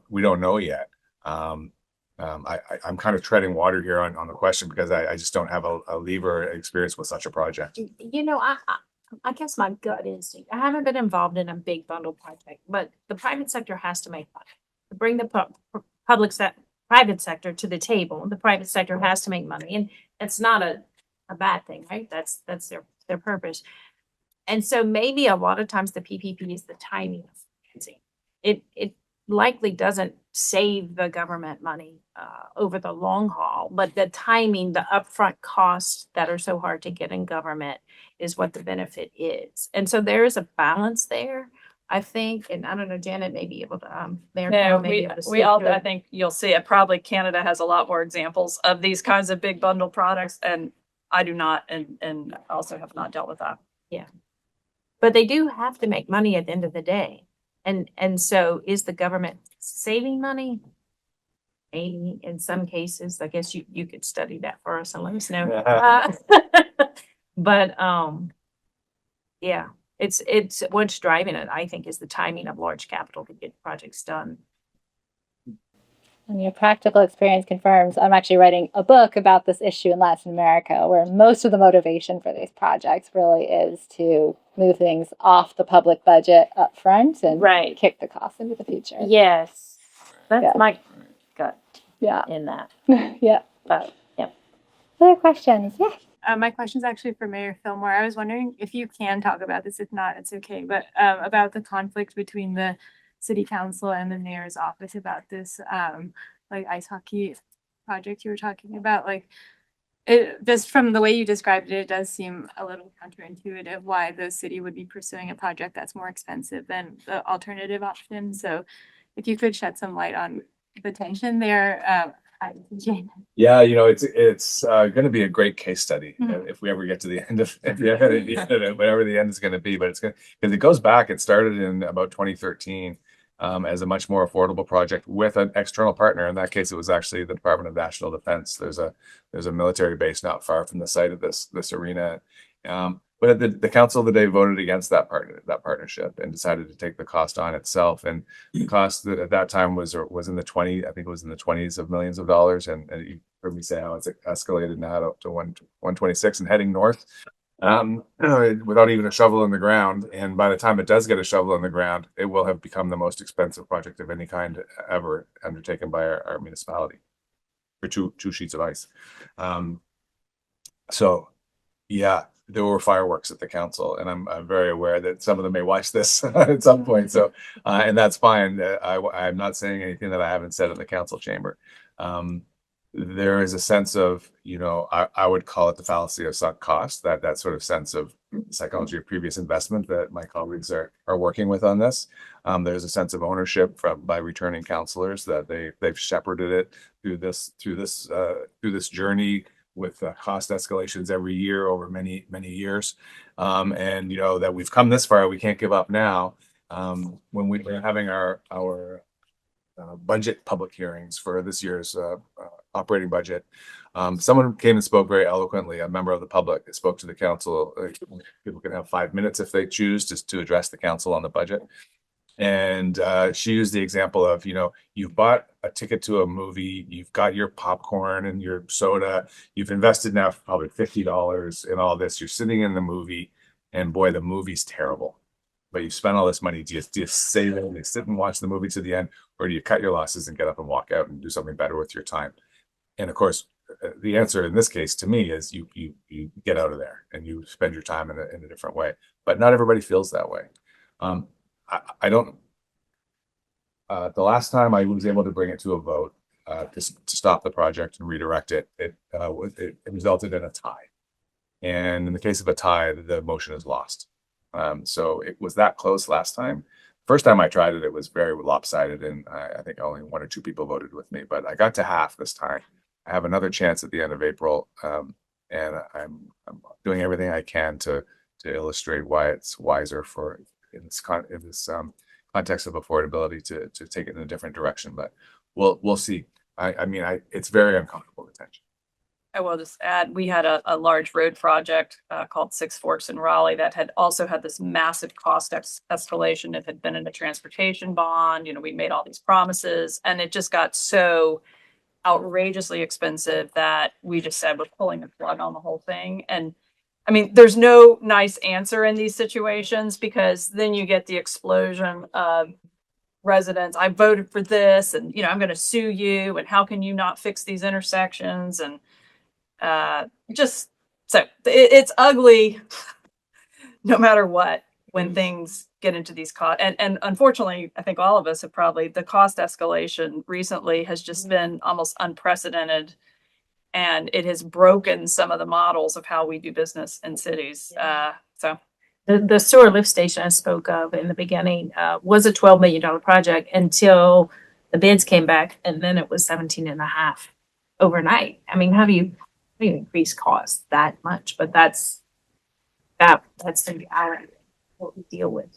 We don't know yet. I'm kind of treading water here on the question because I just don't have a lever experience with such a project. You know, I guess my gut instinct, I haven't been involved in a big bundle project, but the private sector has to make money. To bring the private sector to the table, the private sector has to make money. And that's not a bad thing, right? That's their purpose. And so maybe a lot of times the PPP is the timing of financing. It likely doesn't save the government money over the long haul, but the timing, the upfront costs that are so hard to get in government is what the benefit is. And so there is a balance there, I think. And I don't know, Janet may be able to, I think you'll see it. Probably Canada has a lot more examples of these kinds of big bundle products, and I do not, and also have not dealt with that. Yeah. But they do have to make money at the end of the day. And so is the government saving money? Maybe in some cases. I guess you could study that for us and let us know. But yeah, it's what's driving it, I think, is the timing of large capital to get projects done. And your practical experience confirms I'm actually writing a book about this issue in Latin America, where most of the motivation for these projects really is to move things off the public budget up front and Right. kick the costs into the future. Yes. That's Yeah. my gut Yeah. in that. Yeah. But yep. Other questions? Yeah. My question is actually for Mayor Fillmore. I was wondering if you can talk about this. If not, it's okay. But about the conflict between the city council and the mayor's office about this like ice hockey project you were talking about. Like, it just from the way you described it, it does seem a little counterintuitive why the city would be pursuing a project that's more expensive than the alternative option. So if you could shed some light on the tension there, I'd appreciate it. Yeah, you know, it's going to be a great case study Mhm. if we ever get to the end of whatever the end is going to be. But it's going because it goes back. It started in about 2013 as a much more affordable project with an external partner. In that case, it was actually the Department of National Defense. There's a military base not far from the site of this arena. But the council of the day voted against that partnership and decided to take the cost on itself. And the cost at that time was in the 20, I think it was in the 20s of millions of dollars. And you heard me say how it's escalated now to 126 and heading north without even a shovel in the ground. And by the time it does get a shovel in the ground, it will have become the most expensive project of any kind ever undertaken by our municipality for two sheets of ice. So yeah, there were fireworks at the council, and I'm very aware that some of them may watch this at some point. So, and that's fine. I'm not saying anything that I haven't said in the council chamber. There is a sense of, you know, I would call it the fallacy of sunk cost, that sort of sense of psychology of previous investment that my colleagues are working with on this. There's a sense of ownership by returning councilors that they've shepherded it through this journey with cost escalations every year over many years, and you know that we've come this far. We can't give up now. When we were having our budget public hearings for this year's operating budget, someone came and spoke very eloquently. A member of the public spoke to the council. People can have 5 minutes if they choose just to address the council on the budget. And she used the example of, you know, you've bought a ticket to a movie, you've got your popcorn and your soda, you've invested now for probably $50 in all this. You're sitting in the movie, and boy, the movie's terrible. But you spent all this money. Do you stay there and sit and watch the movie to the end, or do you cut your losses and get up and walk out and do something better with your time? And of course, the answer in this case to me is you get out of there and you spend your time in a different way. But not everybody feels that way. I don't. The last time I was able to bring it to a vote to stop the project and redirect it, it resulted in a tie. And in the case of a tie, the motion is lost. So it was that close last time. First time I tried it, it was very lopsided, and I think only 1 or 2 people voted with me. But I got to half this time. I have another chance at the end of April, and I'm doing everything I can to illustrate why it's wiser for in this context of affordability to take it in a different direction. But we'll see. I mean, it's very uncomfortable attention. I will just add, we had a large road project called Six Forks in Raleigh that had also had this massive cost escalation. It had been in a transportation bond. You know, we made all these promises, and it just got so outrageously expensive that we just said we're pulling the plug on the whole thing. And I mean, there's no nice answer in these situations, because then you get the explosion of residents. I voted for this, and, you know, I'm going to sue you. And how can you not fix these intersections? And just so it's ugly no matter what when things get into these costs. And unfortunately, I think all of us have probably, the cost escalation recently has just been almost unprecedented. And it has broken some of the models of how we do business in cities. So The sewer lift station I spoke of in the beginning was a $12 million project until the bids came back, and then it was 17 and a half overnight. I mean, how do you increase costs that much? But that's the reality of what we deal with.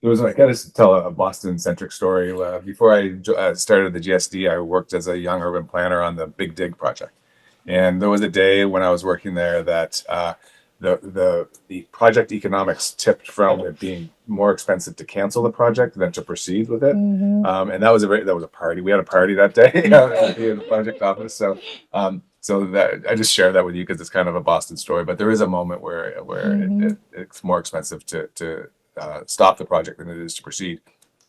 I got to tell a Boston-centric story. Before I started the GSD, I worked as a young urban planner on the Big Dig project. And there was a day when I was working there that the project economics tipped from it being more expensive to cancel the project than to proceed with it. And that was a party. We had a party that day in the project office. So that I just share that with you because it's kind of a Boston story. But there is a moment where it's more expensive to stop the project than it is to proceed.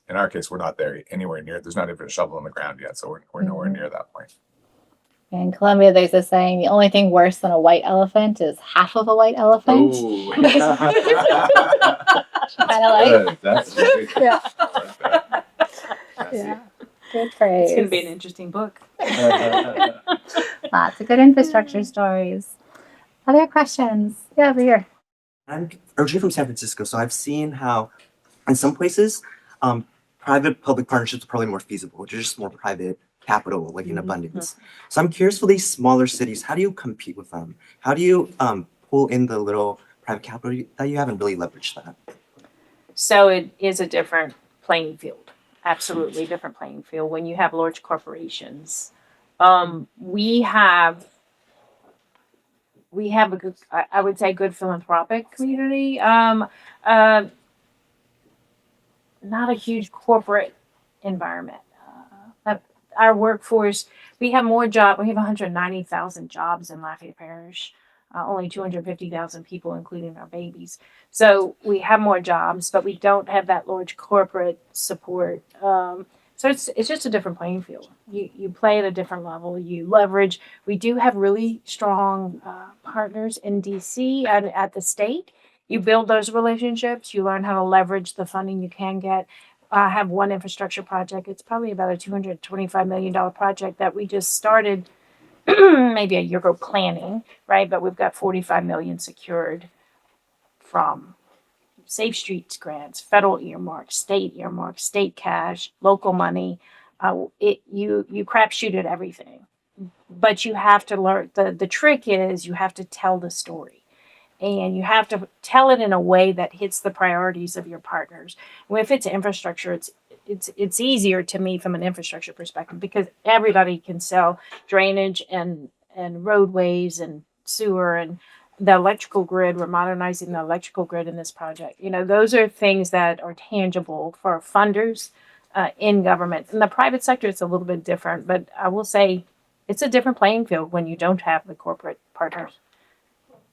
In our case, we're not there anywhere near. There's not even a shovel on the ground yet, so we're nowhere near that point. In Colombia, there's a saying: the only thing worse than a white elephant is half of a white elephant. Kind of like, That's really good. yeah, That's yeah. Good phrase. It's gonna be an interesting book. Lots of good infrastructure stories. Other questions? Yeah, over here. I'm originally from San Francisco, so I've seen how in some places, private-public partnerships are probably more feasible, which is just more private capital, like in abundance. So I'm curious for these smaller cities, how do you compete with them? How do you pull in the little private capital that you haven't really leveraged that? So it is a different playing field, absolutely different playing field when you have large corporations. We have a good, I would say, good philanthropic community. Not a huge corporate environment. Our workforce, we have 190,000 jobs in Lafayette Parish, only 250,000 people, including our babies. So we have more jobs, but we don't have that large corporate support. So it's just a different playing field. You play at a different level. You leverage. We do have really strong partners in DC and at the state. You build those relationships. You learn how to leverage the funding you can get. I have one infrastructure project. It's probably about a $225 million project that we just started maybe a year ago planning, right? But we've got 45 million secured from Safe Streets grants, federal earmarks, state cash, local money. You crapshoot at everything, but you have to learn. The trick is you have to tell the story. And you have to tell it in a way that hits the priorities of your partners. If it's infrastructure, it's easier to me from an infrastructure perspective because everybody can sell drainage and roadways and sewer and the electrical grid. We're modernizing the electrical grid in this project. Those are things that are tangible for funders in government. In the private sector, it's a little bit different, but I will say it's a different playing field when you don't have the corporate partners.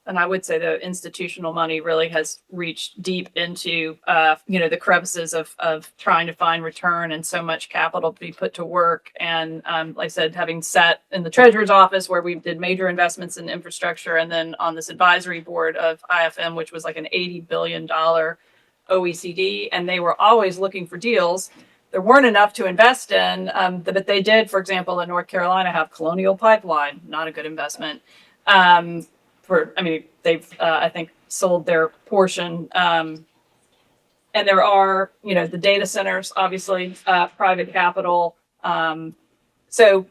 And I would say the institutional money really has reached deep into, the crevices of trying to find return and so much capital to be put to work. And like I said, having sat in the treasurer's office where we did major investments in infrastructure, and then on this advisory board of IFM, which was like an $80 billion OECD, and they were always looking for deals. There weren't enough to invest in, but they did, for example, in North Carolina, have Colonial Pipeline, not a good investment. They've, I think, sold their portion. And there are, the data centers, obviously, private capital. So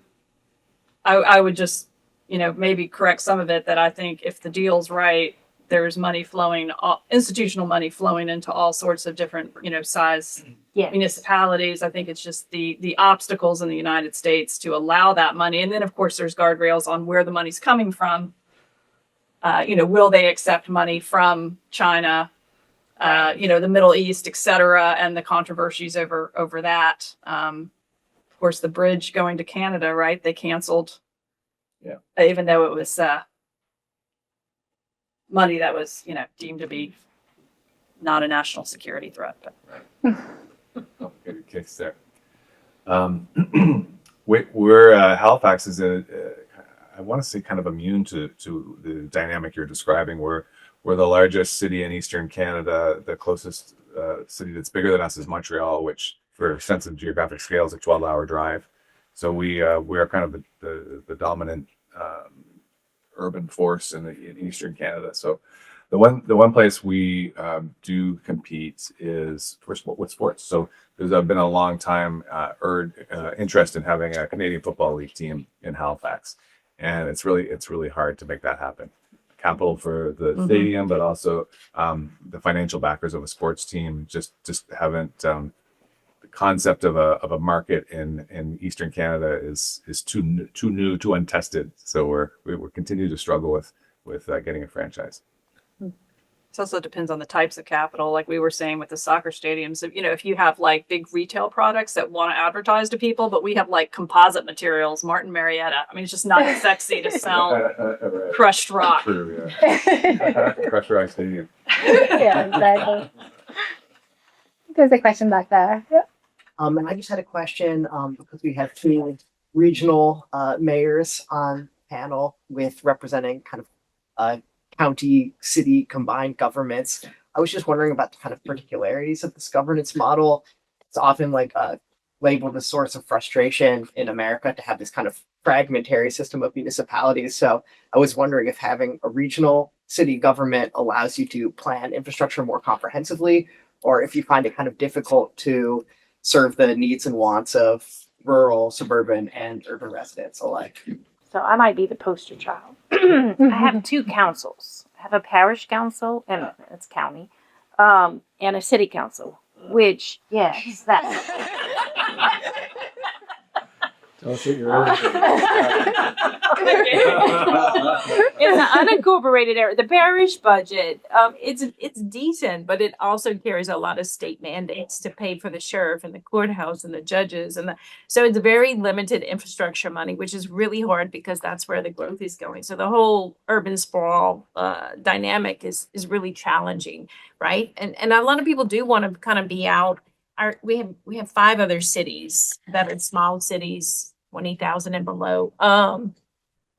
I would just, maybe correct some of it that I think if the deal's right, there's money flowing, institutional money flowing into all sorts of different, size municipalities. I think it's just the obstacles in the United States to allow that money. And then, of course, there's guardrails on where the money's coming from. Will they accept money from China, the Middle East, et cetera, and the controversies over that. Of course, the bridge going to Canada, right? They canceled, even though it was money that was, deemed to be not a national security threat. But. Good case there. We're Halifax is I want to say kind of immune to the dynamic you're describing. We're the largest city in Eastern Canada. The closest city that's bigger than us is Montreal, which for a sense of geographic scale is a 12-hour drive. So we are kind of the dominant urban force in Eastern Canada. So the one place we do compete is with sports. So there's been a long time interest in having a Canadian Football League team in Halifax. And it's really hard to make that happen. Capital for the stadium, but also the financial backers of a sports team just haven't. The concept of a market in Eastern Canada is too new, too untested. So we're continue to struggle with getting a franchise. It also depends on the types of capital, like we were saying with the soccer stadiums. If you have like big retail products that want to advertise to people, but we have like composite materials, Martin Marietta. I mean, it's just not sexy to sell Right. crushed rock. True, yeah. Crush Rock Stadium. Yeah, exactly. There's a question back there. Yep. And I just had a question, because we have two regional mayors on panel with representing kind of county, city combined governments. I was just wondering about the kind of particularities of this governance model. It's often like labeled a source of frustration in America to have this kind of fragmentary system of municipalities. So I was wondering if having a regional city government allows you to plan infrastructure more comprehensively, or if you find it kind of difficult to serve the needs and wants of rural, suburban, and urban residents alike. So I might be the poster child. I have two councils. I have a parish council, and it's county, and a city council, which, yes, that. Tell us what you're In the unincorporated area, the parish budget, it's decent, but it also carries a lot of state mandates to pay for the sheriff and the courthouse and the judges so it's very limited infrastructure money, which is really hard because that's where the growth is going. So the whole urban sprawl dynamic is really challenging, right? And a lot of people do want to kind of be out. We have 5 other cities that are small cities, 20,000 and below.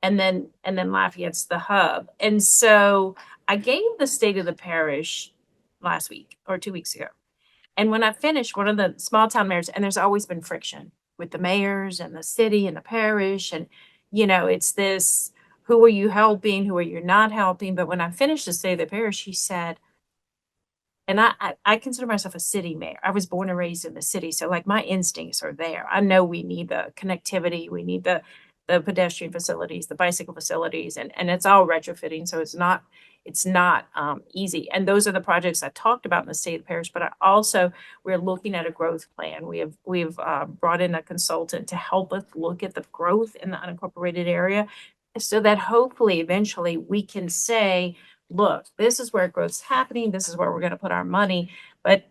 And then Lafayette's the hub. And so I gave the state of the parish last week or 2 weeks ago. And when I finished, one of the small town mayors, and there's always been friction with the mayors and the city and the parish. And, it's this, who are you helping? Who are you not helping? But when I finished the state of the parish, he said, and I consider myself a city mayor. I was born and raised in the city. So like my instincts are there. I know we need the connectivity. We need the pedestrian facilities, the bicycle facilities, and it's all retrofitting. So it's not easy. And those are the projects I talked about in the state of parish, but we're looking at a growth plan. We've brought in a consultant to help us look at the growth in the unincorporated area so that hopefully eventually we can say, look, this is where growth's happening. This is where we're going to put our money, but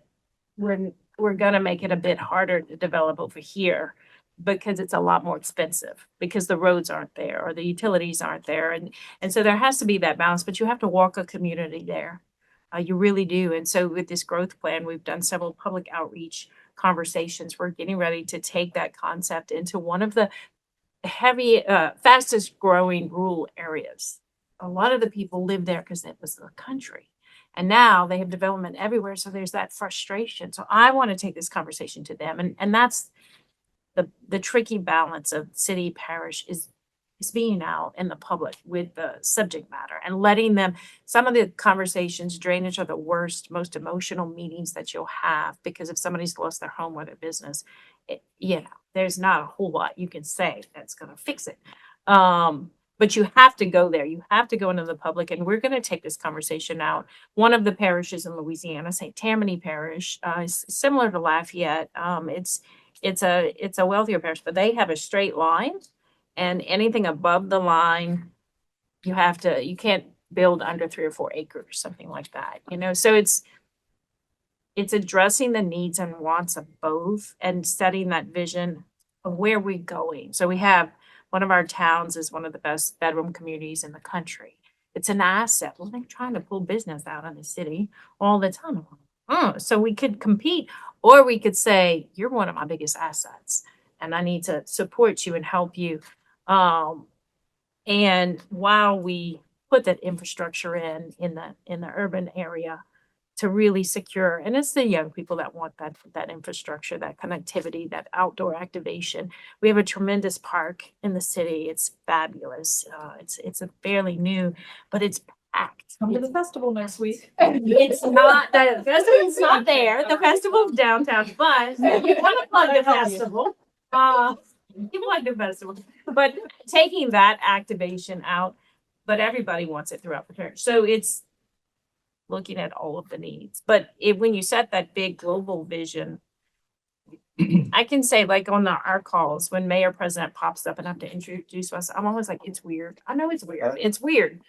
we're going to make it a bit harder to develop over here because it's a lot more expensive because the roads aren't there or the utilities aren't there. And so there has to be that balance, but you have to walk a community there. You really do. And so with this growth plan, we've done several public outreach conversations. We're getting ready to take that concept into one of the fastest growing rural areas. A lot of the people live there because it was the country. And now they have development everywhere. So there's that frustration. So I want to take this conversation to them. And that's the tricky balance of city parish is being out in the public with the subject matter and letting them, some of the conversations, drainage are the worst, most emotional meetings that you'll have because if somebody's lost their home or their business, there's not a whole lot you can say that's going to fix it. But you have to go there. You have to go into the public, and we're going to take this conversation out. One of the parishes in Louisiana, St. Tammany Parish, is similar to Lafayette. It's a wealthier parish, but they have a straight line, and anything above the line, you can't build under 3 or 4 acres, something like that. So it's addressing the needs and wants of both and setting that vision of where we're going. So we have. One of our towns is one of the best bedroom communities in the country. It's an asset. Well, they're trying to pull business out of the city all the time. So we could compete, or we could say, you're one of my biggest assets, and I need to support you and help you. And while we put that infrastructure in the urban area to really secure, and it's the young people that want that infrastructure, that connectivity, that outdoor activation. We have a tremendous park in the city. It's fabulous. It's a fairly new, but it's packed. Come to the festival next week. It's not, the festival's not there. The festival's downtown, but you want to plug the festival. You plug the festival, but taking that activation out, but everybody wants it throughout the church. So it's looking at all of the needs. But when you set that big global vision, I can say like on our calls, when mayor president pops up and I have to introduce us, I'm always like, it's weird. I know it's weird. It's weird.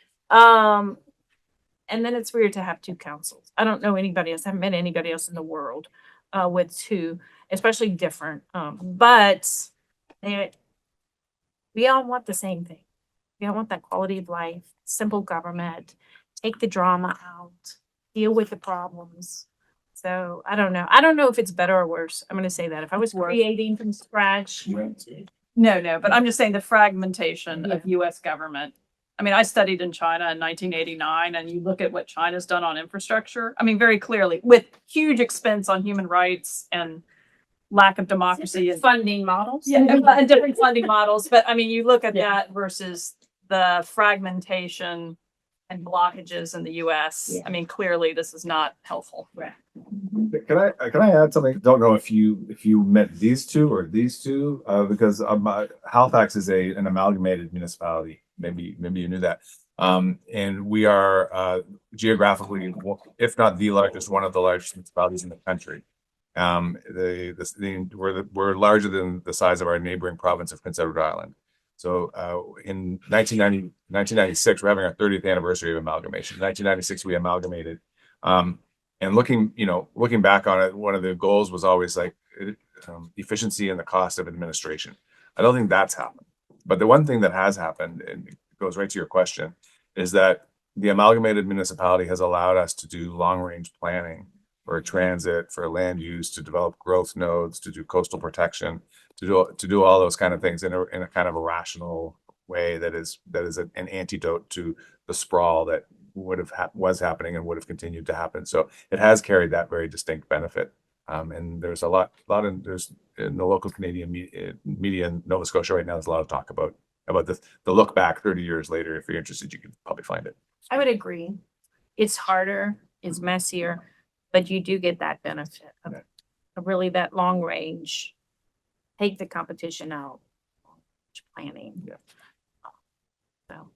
And then it's weird to have two councils. I don't know anybody else. I haven't met anybody else in the world with two, especially different. But we all want the same thing. We all want that quality of life, simple government, take the drama out, deal with the problems. So I don't know. I don't know if it's better or worse. I'm going to say that if I was creating from scratch. No, but I'm just saying the fragmentation of US government. I mean, I studied in China in 1989, and you look at what China's done on infrastructure. I mean, very clearly, with huge expense on human rights and lack of democracy and Funding models. yeah, and different funding models. But I mean, you look at that versus the fragmentation and blockages in the US. I mean, clearly, this is not helpful. Can I add something? Don't know if you meant these two or these two, because Halifax is an amalgamated municipality. Maybe you knew that. And we are geographically, if not the largest, one of the largest municipalities in the country. We're larger than the size of our neighboring province of Prince Edward Island. So in 1996, we're having our 30th anniversary of amalgamation. In 1996, we amalgamated. And looking back on it, one of the goals was always like efficiency and the cost of administration. I don't think that's happened. But the one thing that has happened, and it goes right to your question, is that the amalgamated municipality has allowed us to do long-range planning for transit, for land use, to develop growth nodes, to do coastal protection, to do all those kind of things in a kind of a rational way that is an antidote to the sprawl that was happening and would have continued to happen. So it has carried that very distinct benefit. And there's there's in the local Canadian media in Nova Scotia right now, there's a lot of talk about this, the look back 30 years later. If you're interested, you can probably find it. I would agree. It's harder, it's messier, but you do get that benefit of really that long range, take the competition out, planning. Yeah. So.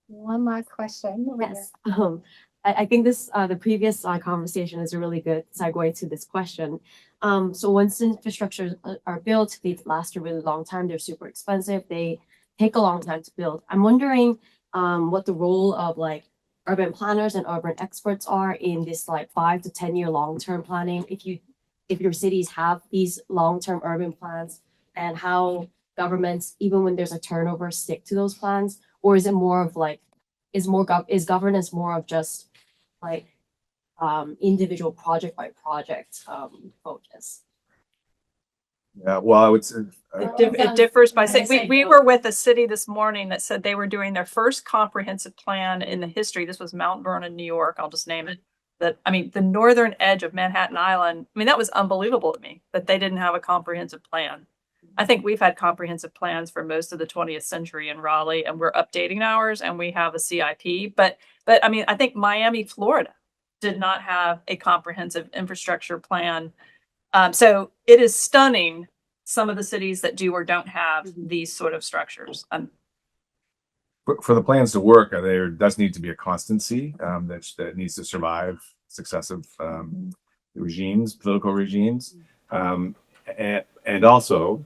One more question. Yes. I think this the previous conversation is a really good segue to this question. So once infrastructures are built, they last a really long time. They're super expensive. They take a long time to build. I'm wondering what the role of like urban planners and urban experts are in this like 5 to 10 year long-term planning. If your cities have these long-term urban plans, and how governments, even when there's a turnover, stick to those plans, or is it more of like is governance more of just like individual project by project focus? Yeah, well, I would say It differs by city. We were with a city this morning that said they were doing their first comprehensive plan in the history. This was Mount Vernon, New York. I'll just name it. The northern edge of Manhattan Island. I mean, that was unbelievable to me that they didn't have a comprehensive plan. I think we've had comprehensive plans for most of the 20th century in Raleigh, and we're updating ours, and we have a CIP. But I mean, I think Miami, Florida did not have a comprehensive infrastructure plan. So it is stunning, some of the cities that do or don't have these sort of structures. for the plans to work, there does need to be a constancy that needs to survive successive regimes, political regimes, and also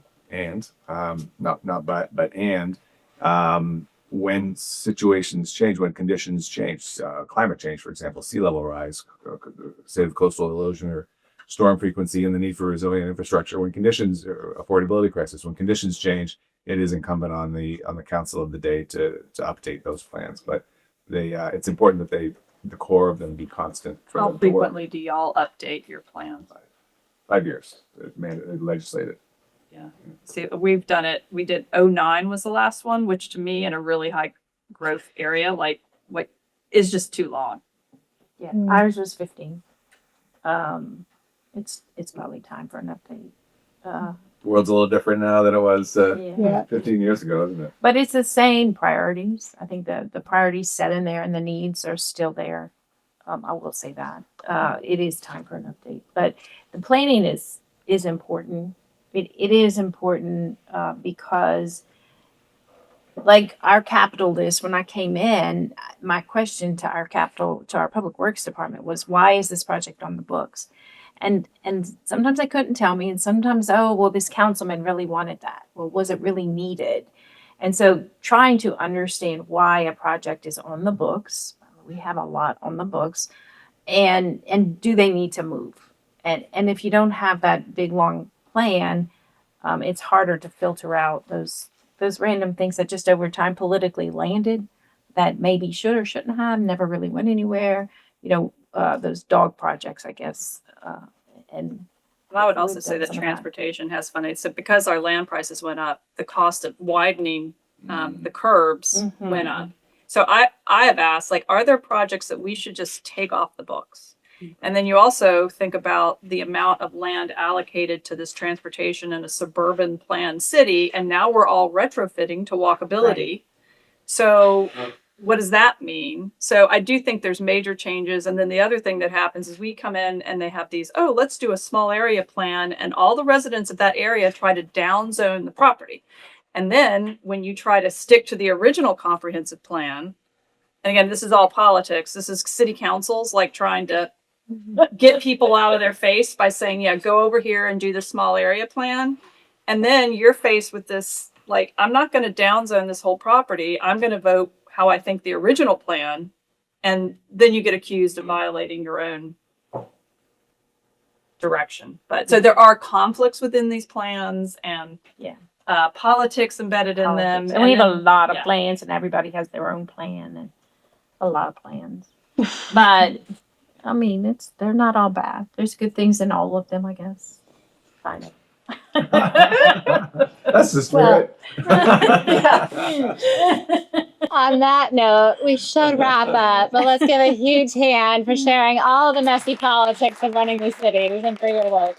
when situations change, when conditions change, climate change, for example, sea level rise, state of coastal erosion or storm frequency, and the need for resilient infrastructure. When conditions, affordability crisis, when conditions change, it is incumbent on the council of the day to update those plans. But it's important that the core of them be constant. How frequently do y'all update your plans? 5 years, legislated. Yeah. See, we've done it. We did 09 was the last one, which to me in a really high growth area, like what is just too long. Yeah, ours was 15. It's probably time for an update. The world's a little different now than it was Yeah. 15 years ago, isn't it? But it's the same priorities. I think the priorities set in there and the needs are still there. I will say that. It is time for an update. But the planning is important. It is important because like our capital list, when I came in, my question to our public works department was, why is this project on the books? And sometimes they couldn't tell me, and sometimes, oh, well, this councilman really wanted that. Well, was it really needed? And so trying to understand why a project is on the books, we have a lot on the books, and do they need to move? And if you don't have that big long plan, it's harder to filter out those random things that just over time politically landed that maybe should or shouldn't have, never really went anywhere. You know, those dog projects, I guess. And I would also we've say done that some of transportation has funding. So because our land prices went up, the cost of widening the curbs Mhm. went up. So I have asked, like, are there projects that we should just take off the books? And then you also think about the amount of land allocated to this transportation in a suburban planned city, and now we're all retrofitting to walkability. So what does that mean? So I do think there's major changes. And then the other thing that happens is we come in and they have these, oh, let's do a small area plan. And all the residents of that area try to downzone the property. And then when you try to stick to the original comprehensive plan, and again, this is all politics. This is city councils like trying to get people out of their face by saying, yeah, go over here and do the small area plan. And then you're faced with this, like, I'm not going to downzone this whole property. I'm going to vote how I think the original plan. And then you get accused of violating your own direction. But so there are conflicts within these plans and politics embedded in them. And we have a lot of yeah. plans, and everybody has their own plan, and a lot of plans. But I mean, they're not all bad. There's good things in all of them, I guess. Kind of. That's the spirit. On that note, we should wrap up, but let's give a huge hand for sharing all the messy politics of running the city and for your work.